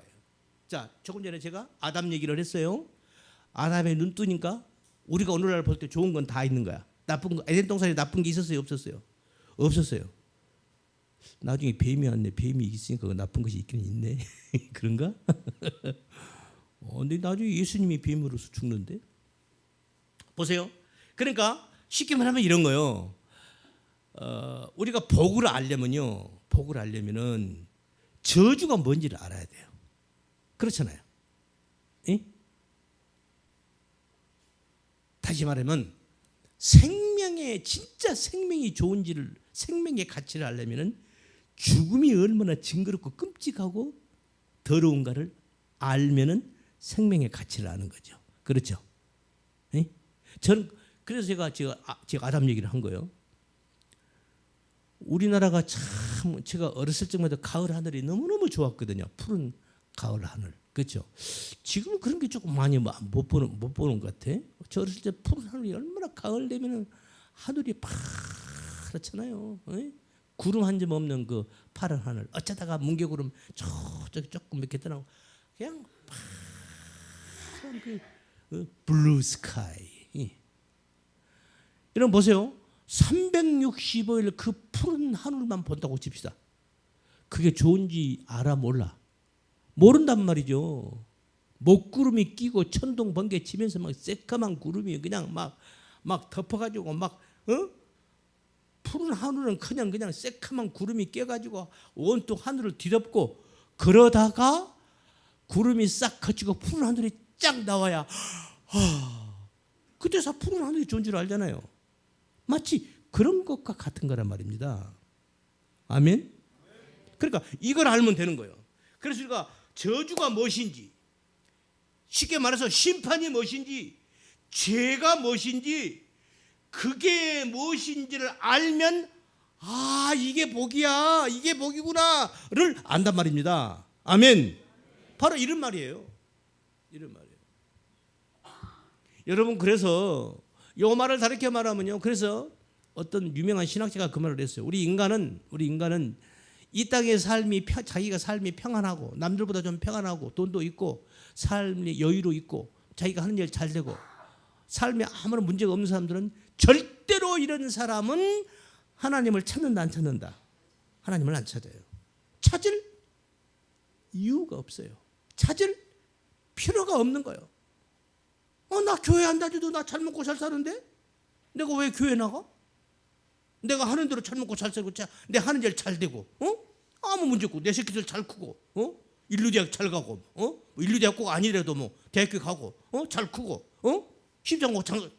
자, 조금 전에 제가 아담 얘기를 했어요. 아담의 눈 뜨니까 우리가 오늘날 볼 때 좋은 건 다 있는 거야. 나쁜 거, 에덴 동산에 나쁜 게 있었어요, 없었어요? 없었어요. 나중에 뱀이 왔네. 뱀이 있으니까 나쁜 것이 있긴 있네. 그런가? 근데 나중에 예수님이 뱀으로서 죽는데. 보세요. 그러니까 쉽게 말하면 이런 거요. 우리가 복을 알려면요, 복을 알려면은 저주가 뭔지를 알아야 돼요. 그렇잖아요. 예? 다시 말하면 생명의 진짜 생명이 좋은지를, 생명의 가치를 알려면은 죽음이 얼마나 징그럽고 끔찍하고 더러운가를 알면은 생명의 가치를 아는 거죠. 그렇죠? 예? 저는 그래서 제가 아담 얘기를 한 거예요. 우리나라가 참 제가 어렸을 적마다 가을 하늘이 너무너무 좋았거든요. 푸른 가을 하늘. 그렇죠? 지금은 그런 게 조금 많이 못 보는 것 같아. 저 어렸을 때 푸른 하늘이 얼마나 가을 되면은 하늘이 파랗잖아요. 에? 구름 한 점 없는 그 파란 하늘. 어쩌다가 뭉게구름 저쪽에 조금 몇 개 떠나고 그냥 파란 그 블루 스카이. 여러분 보세요. 365일 그 푸른 하늘만 본다고 칩시다. 그게 좋은지 알아 몰라? 모른단 말이죠. 목구름이 끼고 천둥 번개 치면서 막 새까만 구름이 그냥 막 덮어가지고 푸른 하늘은 그냥 새까만 구름이 껴가지고 온통 하늘을 뒤덮고 그러다가 구름이 싹 거치고 푸른 하늘이 쫙 나와야 그때서 푸른 하늘이 좋은 줄 알잖아요. 마치 그런 것과 같은 거란 말입니다. 아멘. 그러니까 이걸 알면 되는 거예요. 그래서 우리가 저주가 무엇인지, 쉽게 말해서 심판이 무엇인지, 죄가 무엇인지, 그게 무엇인지를 알면 이게 복이야, 이게 복이구나를 안단 말입니다. 아멘. 바로 이런 말이에요. 이런 말이에요. 여러분, 그래서 이 말을 다르게 말하면요, 그래서 어떤 유명한 신학자가 그 말을 했어요. 우리 인간은 이 땅의 삶이 자기가 삶이 평안하고 남들보다 좀 평안하고 돈도 있고 삶이 여유로 있고 자기가 하는 일 잘 되고 삶에 아무런 문제가 없는 사람들은 절대로 이런 사람은 하나님을 찾는다 안 찾는다? 하나님을 안 찾아요. 찾을 이유가 없어요. 찾을 필요가 없는 거예요. 나 교회 안 다녀도 나 잘 먹고 잘 사는데 내가 왜 교회 나가? 내가 하는 대로 잘 먹고 잘 살고 내 하는 일 잘 되고 아무 문제 없고 내 새끼들 잘 크고 인류대학 잘 가고 인류대학 꼭 아니래도 뭐 대학교 가고 잘 크고 시장 가서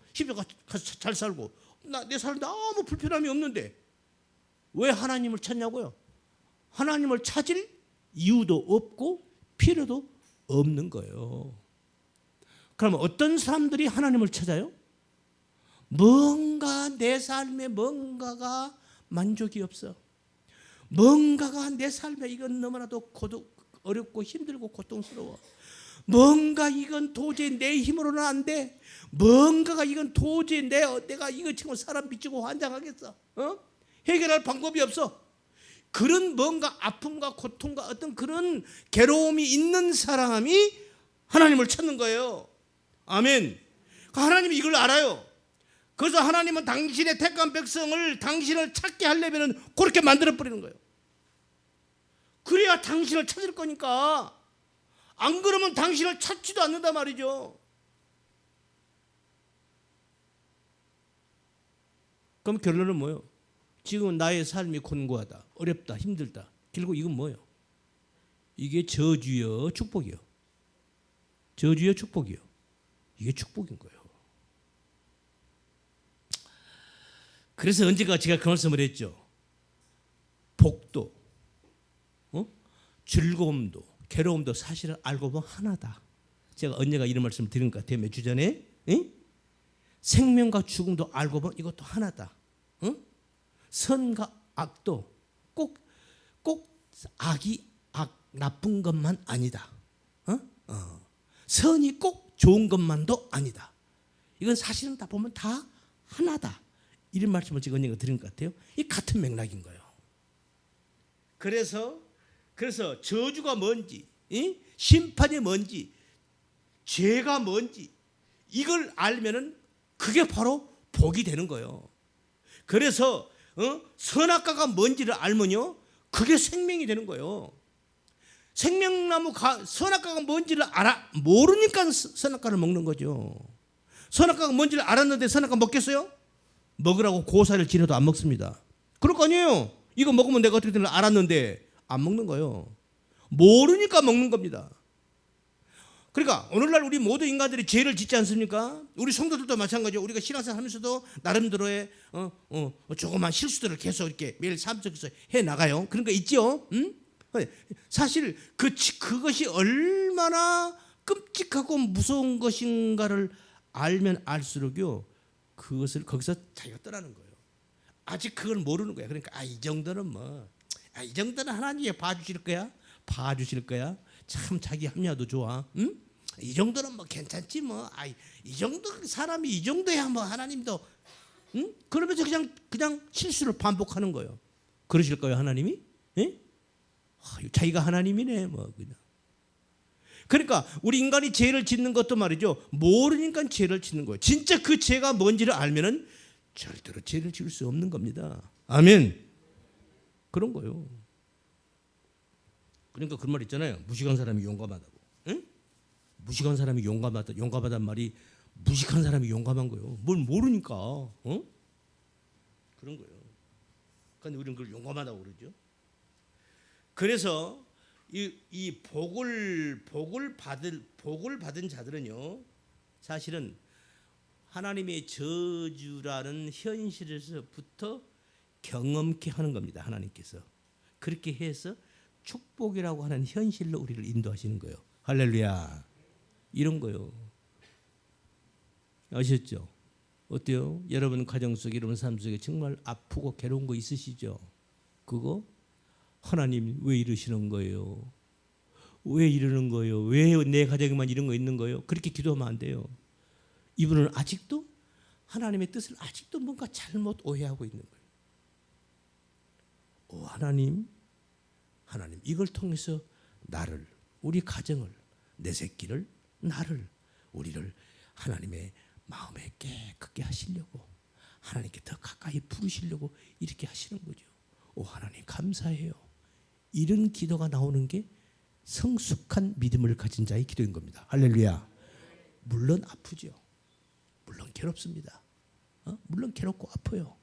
잘 살고 내 사는데 아무 불편함이 없는데 왜 하나님을 찾냐고요? 하나님을 찾을 이유도 없고 필요도 없는 거예요. 그러면 어떤 사람들이 하나님을 찾아요? 뭔가 내 삶에 뭔가가 만족이 없어. 뭔가가 내 삶에 이건 너무나도 어렵고 힘들고 고통스러워. 뭔가 이건 도저히 내 힘으로는 안 돼. 뭔가가 이건 도저히 내가 이거 지금 사람 미치고 환장하겠어. 해결할 방법이 없어. 그런 뭔가 아픔과 고통과 어떤 그런 괴로움이 있는 사람이 하나님을 찾는 거예요. 아멘. 하나님이 이걸 알아요. 그래서 하나님은 당신의 택한 백성을 당신을 찾게 하려면 그렇게 만들어버리는 거예요. 그래야 당신을 찾을 거니까. 안 그러면 당신을 찾지도 않는단 말이죠. 그럼 결론은 뭐예요? 지금 나의 삶이 곤고하다, 어렵다, 힘들다. 결국 이건 뭐예요? 이게 저주여 축복이요. 저주여 축복이요. 이게 축복인 거예요. 그래서 언제가 제가 그 말씀을 했죠. 복도, 즐거움도, 괴로움도 사실은 알고 보면 하나다. 제가 언제가 이런 말씀을 드린 것 같아요. 몇 주 전에. 생명과 죽음도 알고 보면 이것도 하나다. 선과 악도 꼭 악이 나쁜 것만 아니다. 선이 꼭 좋은 것만도 아니다. 이건 사실은 다 보면 다 하나다. 이런 말씀을 제가 언젠가 드린 것 같아요. 이 같은 맥락인 거예요. 그래서 저주가 뭔지, 심판이 뭔지, 죄가 뭔지 이걸 알면은 그게 바로 복이 되는 거예요. 그래서 선악과가 뭔지를 알면요, 그게 생명이 되는 거예요. 생명나무 선악과가 뭔지를 모르니까 선악과를 먹는 거죠. 선악과가 뭔지를 알았는데 선악과 먹겠어요? 먹으라고 고사를 지내도 안 먹습니다. 그럴 거 아니에요. 이거 먹으면 내가 어떻게 되는지 알았는데 안 먹는 거예요. 모르니까 먹는 겁니다. 그러니까 오늘날 우리 모든 인간들이 죄를 짓지 않습니까? 우리 성도들도 마찬가지죠. 우리가 신앙생활 하면서도 나름대로의 조그만 실수들을 계속 이렇게 매일 삶 속에서 해 나가요. 그런 거 있죠. 응? 사실 그것이 얼마나 끔찍하고 무서운 것인가를 알면 알수록요, 그것을 거기서 자기가 떠나는 거예요. 아직 그걸 모르는 거야. 그러니까 이 정도는 이 정도는 하나님이 봐주실 거야. 봐주실 거야. 참 자기 합리화도 좋아. 응? 이 정도는 괜찮지 이 정도 사람이 이 정도야 하나님도 응? 그러면서 그냥 실수를 반복하는 거예요. 그러실 거예요, 하나님이? 예? 자기가 하나님이네 그냥. 그러니까 우리 인간이 죄를 짓는 것도 말이죠, 모르니까 죄를 짓는 거예요. 진짜 그 죄가 뭔지를 알면은 절대로 죄를 지을 수 없는 겁니다. 아멘. 그런 거예요. 그러니까 그런 말 있잖아요. 무식한 사람이 용감하다고. 응? 무식한 사람이 용감하단 말이 무식한 사람이 용감한 거예요. 뭘 모르니까. 그런 거예요. 그런데 우리는 그걸 용감하다고 그러죠. 그래서 이 복을 받은 자들은요, 사실은 하나님의 저주라는 현실에서부터 경험케 하는 겁니다. 하나님께서 그렇게 해서 축복이라고 하는 현실로 우리를 인도하시는 거예요. 할렐루야. 이런 거요. 아셨죠? 어때요? 여러분 가정 속에, 여러분 삶 속에 정말 아프고 괴로운 거 있으시죠? 그거 하나님 왜 이러시는 거예요? 왜 이러는 거예요? 왜 내 가정에만 이런 거 있는 거예요? 그렇게 기도하면 안 돼요. 이분은 아직도 하나님의 뜻을 아직도 뭔가 잘못 오해하고 있는 거예요. 하나님 이걸 통해서 나를, 우리 가정을, 내 새끼를, 나를, 우리를 하나님의 마음에 깨끗게 하시려고, 하나님께 더 가까이 부르시려고 이렇게 하시는 거죠. 하나님 감사해요. 이런 기도가 나오는 게 성숙한 믿음을 가진 자의 기도인 겁니다. 할렐루야. 물론 아프죠. 물론 괴롭습니다. 물론 괴롭고 아파요.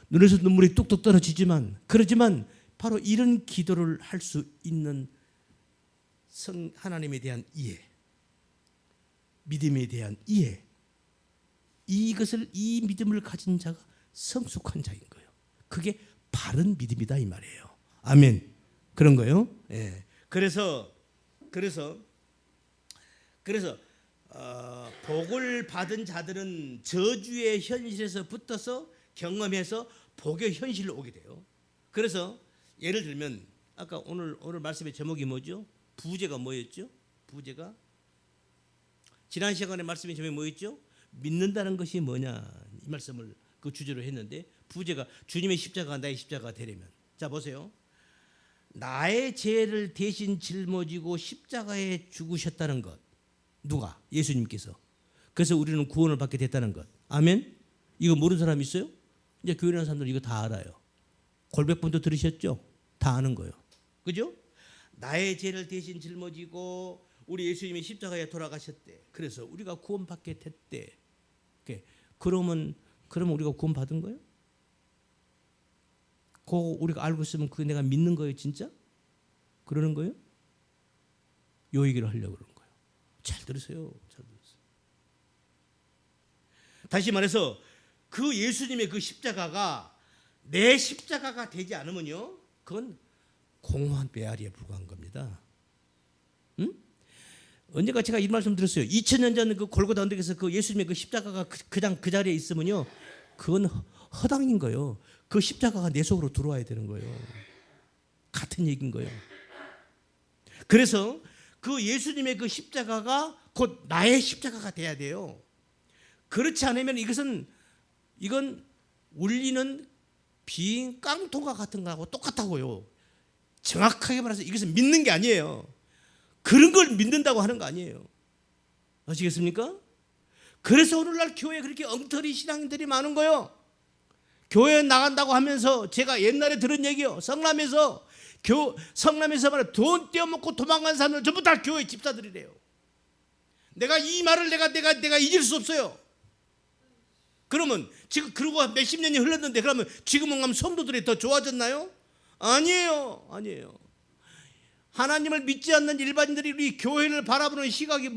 눈에서 눈물이 뚝뚝 떨어지지만, 그러지만 바로 이런 기도를 할 수 있는 하나님에 대한 이해, 믿음에 대한 이해, 이 믿음을 가진 자가 성숙한 자인 거예요. 그게 바른 믿음이다 이 말이에요. 아멘. 그런 거예요. 예. 그래서 복을 받은 자들은 저주의 현실에서 붙어서 경험해서 복의 현실로 오게 돼요. 그래서 예를 들면 아까 오늘 말씀의 제목이 뭐죠? 부제가 뭐였죠? 부제가 지난 시간에 말씀의 제목이 뭐였죠? 믿는다는 것이 뭐냐, 이 말씀을 그 주제로 했는데, 부제가 주님의 십자가가 나의 십자가가 되려면, 자 보세요. 나의 죄를 대신 짊어지고 십자가에 죽으셨다는 것. 누가? 예수님께서. 그래서 우리는 구원을 받게 됐다는 것. 아멘. 이거 모르는 사람 있어요? 이제 교회 나온 사람들 이거 다 알아요. 골백분도 들으셨죠? 다 아는 거예요. 그죠? 나의 죄를 대신 짊어지고 우리 예수님이 십자가에 돌아가셨대. 그래서 우리가 구원받게 됐대. 그러면 우리가 구원받은 거예요? 그거 우리가 알고 있으면 그게 내가 믿는 거예요, 진짜? 그러는 거예요? 요 얘기를 하려고 그러는 거예요. 잘 들으세요. 잘 들으세요. 다시 말해서 그 예수님의 그 십자가가 내 십자가가 되지 않으면요, 그건 공허한 메아리에 불과한 겁니다. 응? 언젠가 제가 이 말씀 드렸어요. 2000년 전 그 골고다 언덕에서 그 예수님의 그 십자가가 그 자리에 있으면요, 그건 허당인 거예요. 그 십자가가 내 속으로 들어와야 되는 거예요. 같은 얘기인 거예요. 그래서 그 예수님의 그 십자가가 곧 나의 십자가가 돼야 돼요. 그렇지 않으면 이건 울리는 빈 깡통과 같은 거하고 똑같다고요. 정확하게 말해서 이것은 믿는 게 아니에요. 그런 걸 믿는다고 하는 거 아니에요. 아시겠습니까? 그래서 오늘날 교회에 그렇게 엉터리 신앙인들이 많은 거예요. 교회 나간다고 하면서 제가 옛날에 들은 얘기요. 성남에서 말이야 돈 떼어먹고 도망간 사람들 전부 다 교회 집사들이래요. 내가 이 말을 내가 잊을 수 없어요. 그러면 지금 그러고 몇십 년이 흘렀는데 그러면 지금은 가면 성도들이 더 좋아졌나요? 아니에요. 하나님을 믿지 않는 일반인들이 우리 교회를 바라보는 시각이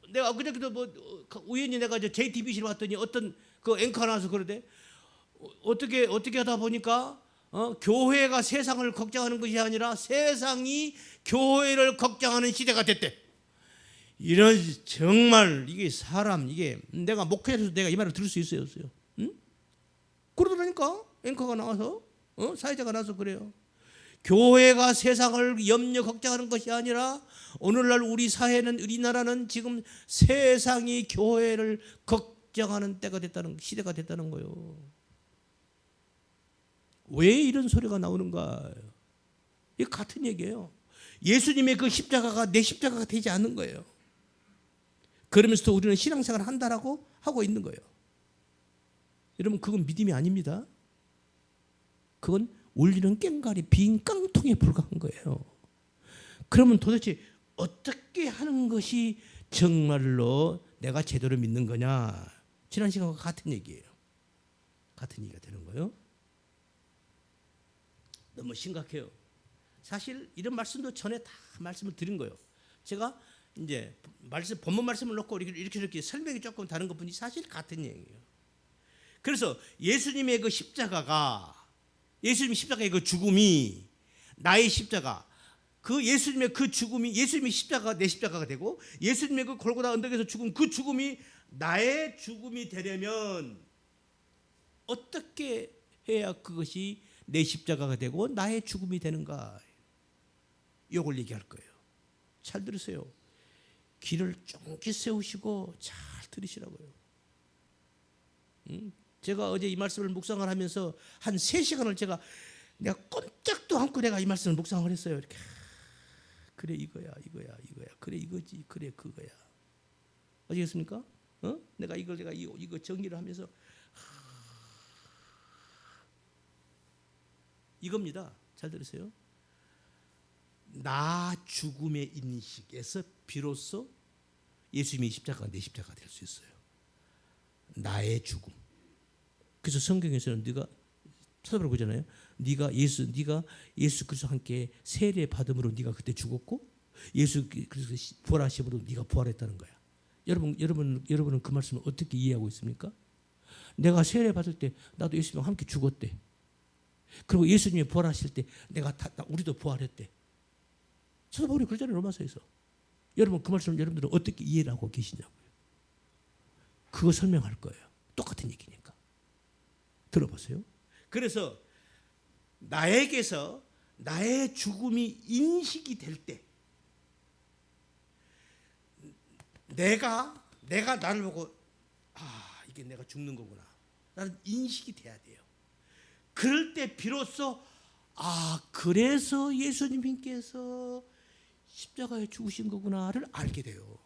내가 그저께도 우연히 내가 JTBC를 봤더니 어떤 그 앵커 나와서 그러대. 어떻게 하다 보니까 교회가 세상을 걱정하는 것이 아니라 세상이 교회를 걱정하는 시대가 됐대. 이런 정말 이게 사람 이게 내가 목회에서 내가 이 말을 들을 수 있어요, 없어요? 응? 그러더라니까 앵커가 나와서 사회자가 나와서 그래요. 교회가 세상을 염려 걱정하는 것이 아니라 오늘날 우리 사회는 우리나라는 지금 세상이 교회를 걱정하는 때가 됐다는 시대가 됐다는 거예요. 왜 이런 소리가 나오는가? 이게 같은 얘기예요. 예수님의 그 십자가가 내 십자가가 되지 않는 거예요. 그러면서도 우리는 신앙생활을 한다라고 하고 있는 거예요. 여러분 그건 믿음이 아닙니다. 그건 울리는 꽹과리 빈 깡통에 불과한 거예요. 그러면 도대체 어떻게 하는 것이 정말로 내가 제대로 믿는 거냐? 지난 시간과 같은 얘기예요. 같은 얘기가 되는 거예요. 너무 심각해요. 사실 이런 말씀도 전에 다 말씀을 드린 거예요. 제가 이제 본문 말씀을 놓고 이렇게 설명이 조금 다른 것뿐이 사실 같은 얘기예요. 그래서 예수님의 그 십자가의 그 죽음이 나의 십자가, 그 예수님의 그 죽음이 예수님의 십자가가 내 십자가가 되고 예수님의 그 골고다 언덕에서 죽은 그 죽음이 나의 죽음이 되려면 어떻게 해야 그것이 내 십자가가 되고 나의 죽음이 되는가? 이걸 얘기할 거예요. 잘 들으세요. 귀를 쫑긋 세우시고 잘 들으시라고요. 제가 어제 이 말씀을 묵상을 하면서 한 3시간을 내가 꼼짝도 않고 내가 이 말씀을 묵상을 했어요. 이렇게 그래 이거야. 그래 이거지. 그래 그거야. 아시겠습니까? 내가 이거 정리를 하면서 이겁니다. 잘 들으세요. 나 죽음의 인식에서 비로소 예수님의 십자가가 내 십자가가 될 수 있어요. 나의 죽음. 그래서 성경에서는 네가 찾아보라고 하잖아요. 네가 예수 그리스도와 함께 세례 받음으로 네가 그때 죽었고 예수 그리스도 부활하심으로 네가 부활했다는 거야. 여러분은 그 말씀을 어떻게 이해하고 있습니까? 내가 세례 받을 때 나도 예수님과 함께 죽었대. 그리고 예수님이 부활하실 때 우리도 부활했대. 찾아보니 그러잖아요. 로마서에서. 여러분 그 말씀을 여러분들은 어떻게 이해를 하고 계시냐고요. 그거 설명할 거예요. 똑같은 얘기니까. 들어보세요. 그래서 나에게서 나의 죽음이 인식이 될 때 내가 나를 보고 이게 내가 죽는 거구나. 나는 인식이 돼야 돼요. 그럴 때 비로소 그래서 예수님께서 십자가에 죽으신 거구나를 알게 돼요.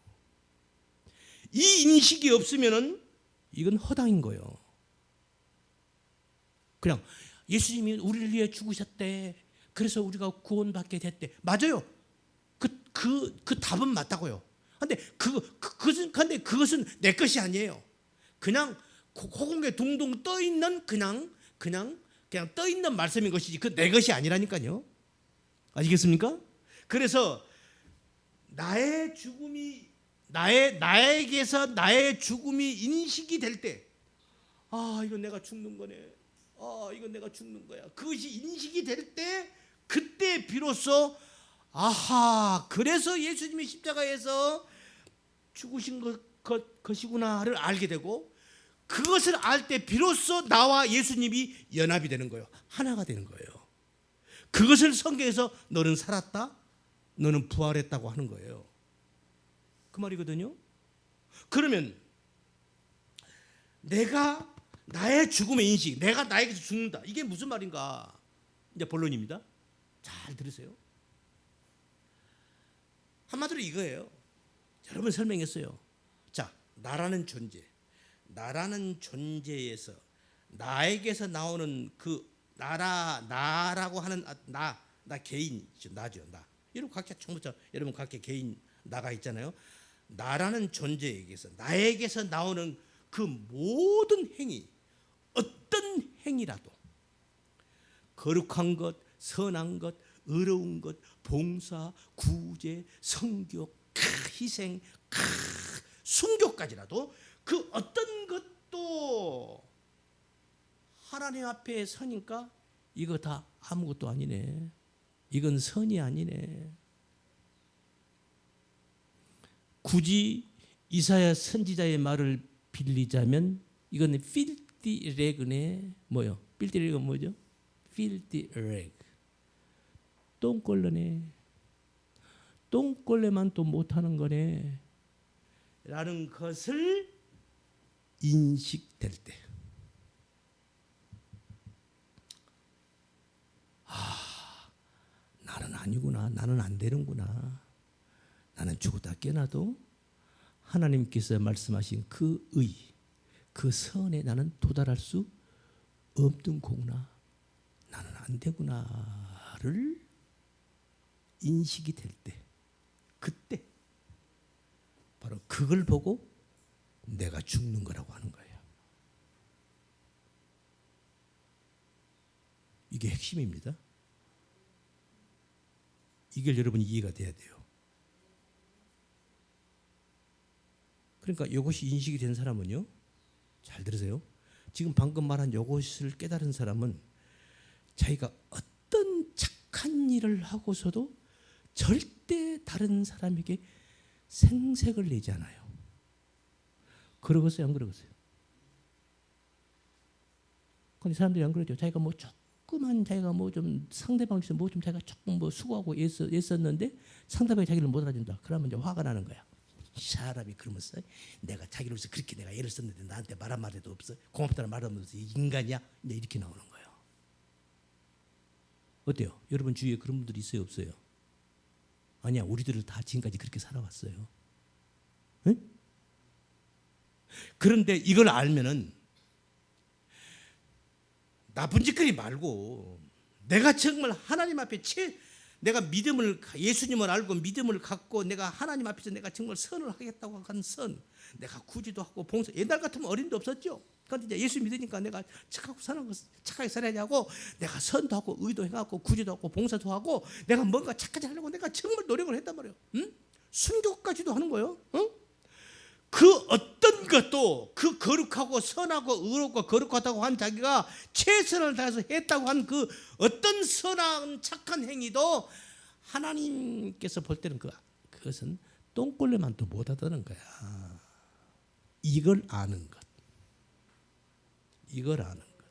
이 인식이 없으면은 이건 허당인 거예요. 그냥 예수님이 우리를 위해 죽으셨대. 그래서 우리가 구원받게 됐대. 맞아요. 그 답은 맞다고요. 근데 그것은 내 것이 아니에요. 그냥 호공에 둥둥 떠 있는 그냥 떠 있는 말씀인 것이지 그 내 것이 아니라니까요. 아시겠습니까? 그래서 나의 죽음이 나에게서 나의 죽음이 인식이 될 때, 이건 내가 죽는 거네. 이건 내가 죽는 거야. 그것이 인식이 될 때, 그때 비로소 그래서 예수님이 십자가에서 죽으신 것이구나를 알게 되고, 그것을 알 때 비로소 나와 예수님이 연합이 되는 거예요. 하나가 되는 거예요. 그것을 성경에서 너는 살았다, 너는 부활했다고 하는 거예요. 그 말이거든요. 그러면 내가 나의 죽음의 인식, 내가 나에게서 죽는다. 이게 무슨 말인가? 이제 본론입니다. 잘 들으세요. 한마디로 이거예요. 여러 번 설명했어요. 자, 나라는 존재에서 나에게서 나오는 그 나라고 하는 나 개인이죠. 나죠. 나. 여러분 각자 처음부터 여러분 각자 개인 나가 있잖아요. 나라는 존재에게서 나에게서 나오는 그 모든 행위, 어떤 행위라도 거룩한 것, 선한 것, 의로운 것, 봉사, 구제, 성교, 희생, 순교까지라도 그 어떤 것도 하나님 앞에 서니까 이거 다 아무것도 아니네. 이건 선이 아니네. 굳이 이사야 선지자의 말을 빌리자면 이거는 filthy rag네. 뭐요? filthy rag은 뭐죠? filthy rag. 똥걸레네. 똥걸레만 또 못하는 거네. 라는 것을 인식될 때, 나는 아니구나. 나는 안 되는구나. 나는 죽었다 깨어나도 하나님께서 말씀하신 그 의, 그 선에 나는 도달할 수 없는 거구나. 나는 안 되구나를 인식이 될 때, 그때 바로 그걸 보고 내가 죽는 거라고 하는 거예요. 이게 핵심입니다. 이게 여러분이 이해가 돼야 돼요. 그러니까 이것이 인식이 된 사람은요, 잘 들으세요. 지금 방금 말한 이것을 깨달은 사람은 자기가 어떤 착한 일을 하고서도 절대 다른 사람에게 생색을 내지 않아요. 그러겠어요, 안 그러겠어요? 근데 사람들이 안 그러죠. 자기가 뭐 조그만 자기가 뭐 좀 상대방에서 뭐 좀 자기가 조금 뭐 수고하고 애썼는데 상대방이 자기를 못 알아준다. 그러면 이제 화가 나는 거야. 사람이 그러면서 내가 자기로서 그렇게 내가 애를 썼는데 나한테 말 한마디도 없어. 고맙다는 말 없는데 인간이야? 이제 이렇게 나오는 거예요. 어때요? 여러분 주위에 그런 분들이 있어요, 없어요? 아니야, 우리들을 다 지금까지 그렇게 살아왔어요. 응? 그런데 이걸 알면은 나쁜 짓거리 말고 내가 정말 하나님 앞에 내가 믿음을, 예수님을 알고 믿음을 갖고 내가 하나님 앞에서 내가 정말 선을 하겠다고 한 선, 내가 구제도 하고 봉사, 옛날 같으면 어림도 없었죠. 그런데 이제 예수 믿으니까 내가 착하게 살아야지, 내가 선도 하고 의도 해갖고 구제도 하고 봉사도 하고 내가 뭔가 착하게 하려고 내가 정말 노력을 했단 말이에요. 응? 순교까지도 하는 거예요. 응? 그 어떤 것도 그 거룩하고 선하고 의롭고 거룩하다고 한 자기가 최선을 다해서 했다고 한 그 어떤 선한 착한 행위도 하나님께서 볼 때는 그것은 똥걸레만도 못하다는 거야. 이걸 아는 것. 이걸 아는 것.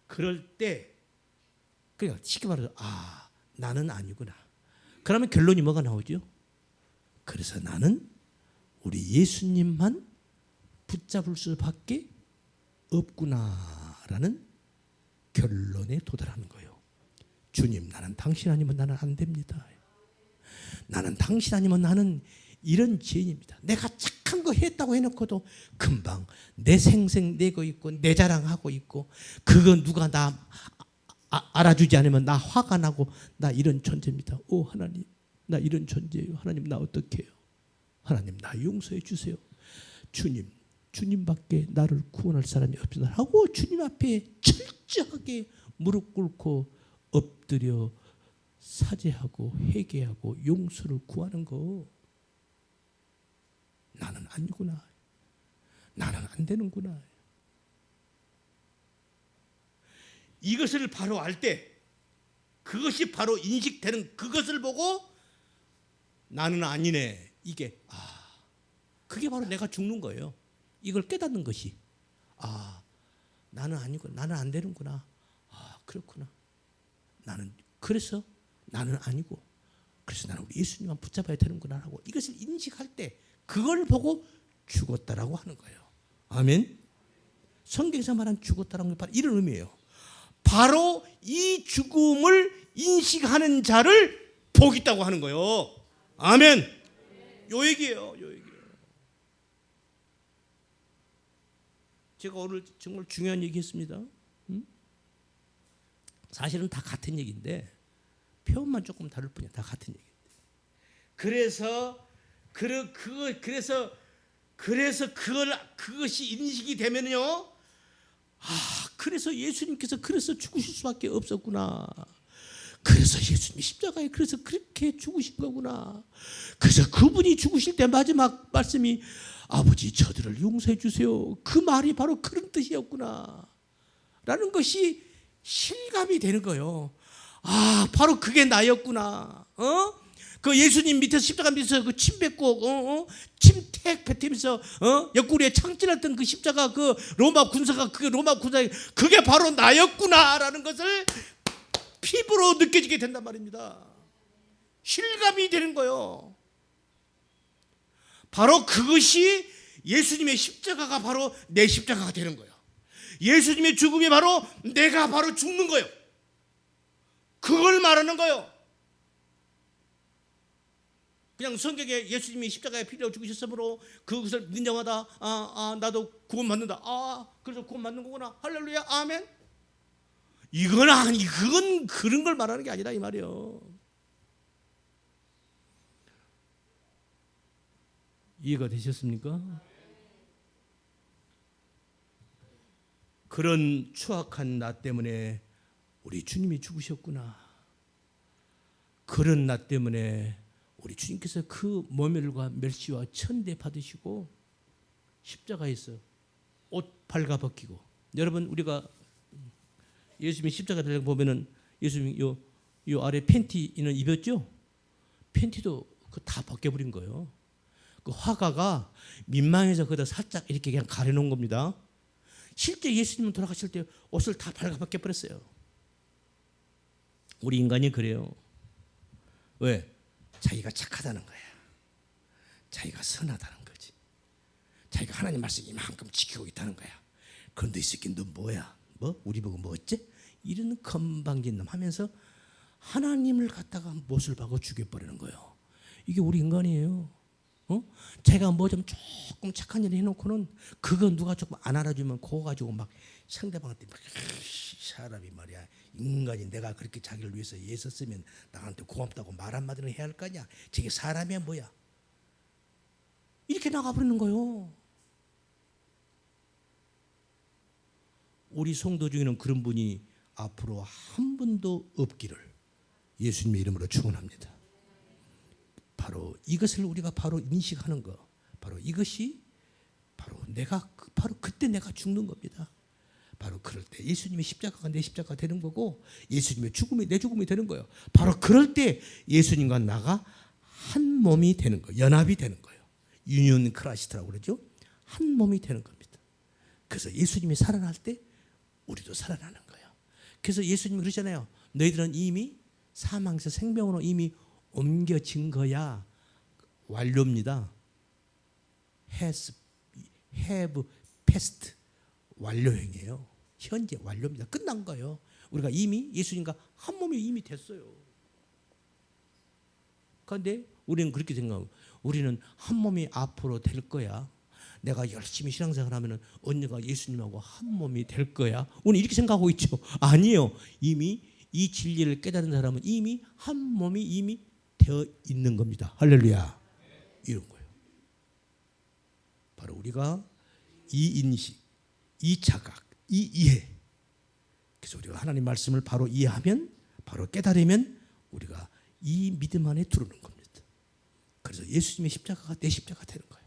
그럴 때 그러니까 쉽게 말해서 나는 아니구나. 그러면 결론이 뭐가 나오죠? 그래서 나는 우리 예수님만 붙잡을 수밖에 없구나라는 결론에 도달하는 거예요. 주님, 나는 당신 아니면 나는 안 됩니다. 나는 당신 아니면 나는 이런 죄인입니다. 내가 착한 거 했다고 해놓고도 금방 내 생생 내고 있고 내 자랑하고 있고 그거 누가 나 알아주지 않으면 나 화가 나고 나 이런 존재입니다. 오 하나님, 나 이런 존재예요. 하나님, 나 어떻게 해요? 하나님, 나 용서해 주세요. 주님밖에 나를 구원할 사람이 없습니다 하고 주님 앞에 철저하게 무릎 꿇고 엎드려 사죄하고 회개하고 용서를 구하는 거. 나는 아니구나. 나는 안 되는구나. 이것을 바로 알 때, 그것이 바로 인식되는 그것을 보고 나는 아니네. 이게 그게 바로 내가 죽는 거예요. 이걸 깨닫는 것이 나는 아니고 나는 안 되는구나. 그렇구나. 그래서 나는 아니고 그래서 나는 우리 예수님만 붙잡아야 되는구나 하고 이것을 인식할 때 그걸 보고 죽었다라고 하는 거예요. 아멘. 성경에서 말한 죽었다라는 게 바로 이런 의미예요. 바로 이 죽음을 인식하는 자를 복 있다고 하는 거예요. 아멘. 요 얘기예요. 요 얘기예요. 제가 오늘 정말 중요한 얘기했습니다. 사실은 다 같은 얘기인데 표현만 조금 다를 뿐이야. 다 같은 얘기. 그래서 그것이 인식이 되면요. 그래서 예수님께서 그래서 죽으실 수밖에 없었구나. 그래서 예수님이 십자가에 그래서 그렇게 죽으신 거구나. 그래서 그분이 죽으실 때 마지막 말씀이 아버지 저들을 용서해 주세요. 그 말이 바로 그런 뜻이었구나. 라는 것이 실감이 되는 거예요. 바로 그게 나였구나. 그 예수님 밑에서 십자가 밑에서 그 침 뱉고 침택 뱉으면서 옆구리에 창질했던 그 십자가 그 로마 군사가 그게 바로 나였구나라는 것을 피부로 느껴지게 된단 말입니다. 실감이 되는 거예요. 바로 그것이 예수님의 십자가가 바로 내 십자가가 되는 거예요. 예수님의 죽음이 바로 내가 바로 죽는 거예요. 그걸 말하는 거예요. 그냥 성경에 예수님이 십자가에 피로 죽으셨으므로 그것을 믿는 자마다 나도 구원받는다. 그래서 구원받는 거구나. 할렐루야. 아멘. 그건 그런 걸 말하는 게 아니라 이 말이에요. 이해가 되셨습니까? 그런 추악한 나 때문에 우리 주님이 죽으셨구나. 그런 나 때문에 우리 주님께서 그 모멸과 멸시와 천대 받으시고 십자가에서 옷 발가벗기고. 여러분 우리가 예수님이 십자가 달려 보면은 예수님이 요 아래 팬티는 입었죠? 팬티도 다 벗겨버린 거예요. 그 화가가 민망해서 거기다 살짝 이렇게 그냥 가려놓은 겁니다. 실제 예수님은 돌아가실 때 옷을 다 발가벗겨 버렸어요. 우리 인간이 그래요. 왜? 자기가 착하다는 거야. 자기가 선하다는 거지. 자기가 하나님 말씀 이만큼 지키고 있다는 거야. 그런데 이 새끼 너 뭐야? 우리 보고 뭐 어째? 이런 건방진 놈 하면서 하나님을 갖다가 못을 박아 죽여버리는 거예요. 이게 우리 인간이에요. 제가 뭐 좀 조금 착한 일 해놓고는 그거 누가 조금 안 알아주면 그거 가지고 막 상대방한테 막 사람이 말이야. 인간이 내가 그렇게 자기를 위해서 애썼으면 나한테 고맙다고 말 한마디는 해야 할 거 아니야. 저게 사람이야 뭐야. 이렇게 나가버리는 거예요. 우리 성도 중에는 그런 분이 앞으로 한 분도 없기를 예수님의 이름으로 축원합니다. 바로 이것을 우리가 바로 인식하는 거, 바로 이것이 바로 바로 그때 내가 죽는 겁니다. 바로 그럴 때 예수님의 십자가가 내 십자가가 되는 거고 예수님의 죽음이 내 죽음이 되는 거예요. 바로 그럴 때 예수님과 나가 한 몸이 되는 거예요. 연합이 되는 거예요. 유니온 크라이스트라고 그러죠. 한 몸이 되는 겁니다. 그래서 예수님이 살아날 때 우리도 살아나는 거예요. 그래서 예수님이 그러잖아요. 너희들은 이미 사망에서 생명으로 이미 옮겨진 거야. 완료입니다. have passed. 완료형이에요. 현재 완료입니다. 끝난 거예요. 우리가 이미 예수님과 한 몸이 이미 됐어요. 그런데 우리는 그렇게 생각하고 우리는 한 몸이 앞으로 될 거야. 내가 열심히 신앙생활 하면 언젠가 예수님하고 한 몸이 될 거야. 우리는 이렇게 생각하고 있죠. 아니에요. 이미 이 진리를 깨달은 사람은 이미 한 몸이 이미 되어 있는 겁니다. 할렐루야. 이런 거예요. 바로 우리가 이 인식, 이 자각, 이 이해. 그래서 우리가 하나님 말씀을 바로 이해하면, 바로 깨달으면 우리가 이 믿음 안에 들어오는 겁니다. 그래서 예수님의 십자가가 내 십자가가 되는 거예요.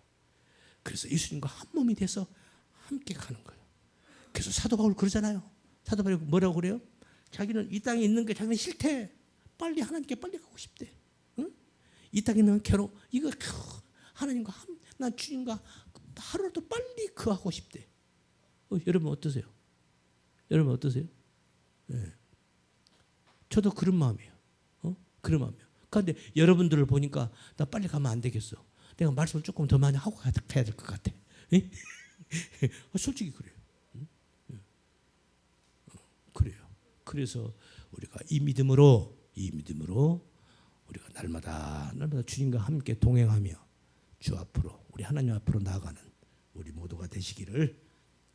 그래서 예수님과 한 몸이 돼서 함께 가는 거예요. 그래서 사도 바울 그러잖아요. 사도 바울이 뭐라고 그래요? 자기는 이 땅에 있는 게 자기는 싫대. 빨리 하나님께 빨리 가고 싶대. 응? 이 땅에 있는 괴로 이거 하나님과 난 주님과 하루라도 빨리 하고 싶대. 여러분 어떠세요? 여러분 어떠세요? 네. 저도 그런 마음이에요. 그런 마음이에요. 그런데 여러분들을 보니까 나 빨리 가면 안 되겠어. 내가 말씀을 조금 더 많이 하고 가야 될 것 같아. 솔직히 그래요. 그래요. 그래서 우리가 이 믿음으로 우리가 날마다 주님과 함께 동행하며 주 앞으로 우리 하나님 앞으로 나아가는 우리 모두가 되시기를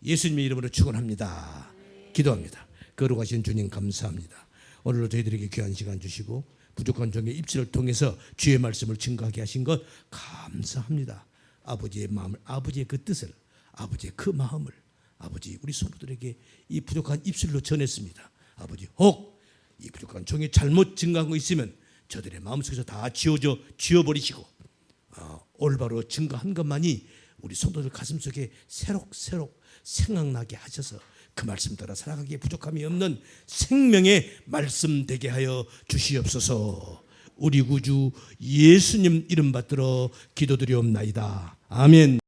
예수님의 이름으로 축원합니다. 기도합니다. 거룩하신 주님 감사합니다. 오늘도 저희들에게 귀한 시간 주시고 부족한 종의 입술을 통해서 주의 말씀을 증거하게 하신 것 감사합니다. 아버지의 마음을, 아버지의 그 뜻을, 아버지의 그 마음을 아버지 우리 성도들에게 이 부족한 입술로 전했습니다. 아버지 혹 이 부족한 종이 잘못 증거한 거 있으면 저들의 마음속에서 다 지워버리시고 올바로 증거한 것만이 우리 성도들 가슴속에 새록새록 생각나게 하셔서 그 말씀 따라 살아가기에 부족함이 없는 생명의 말씀 되게 하여 주시옵소서. 우리 구주 예수님 이름 받들어 기도드리옵나이다. 아멘.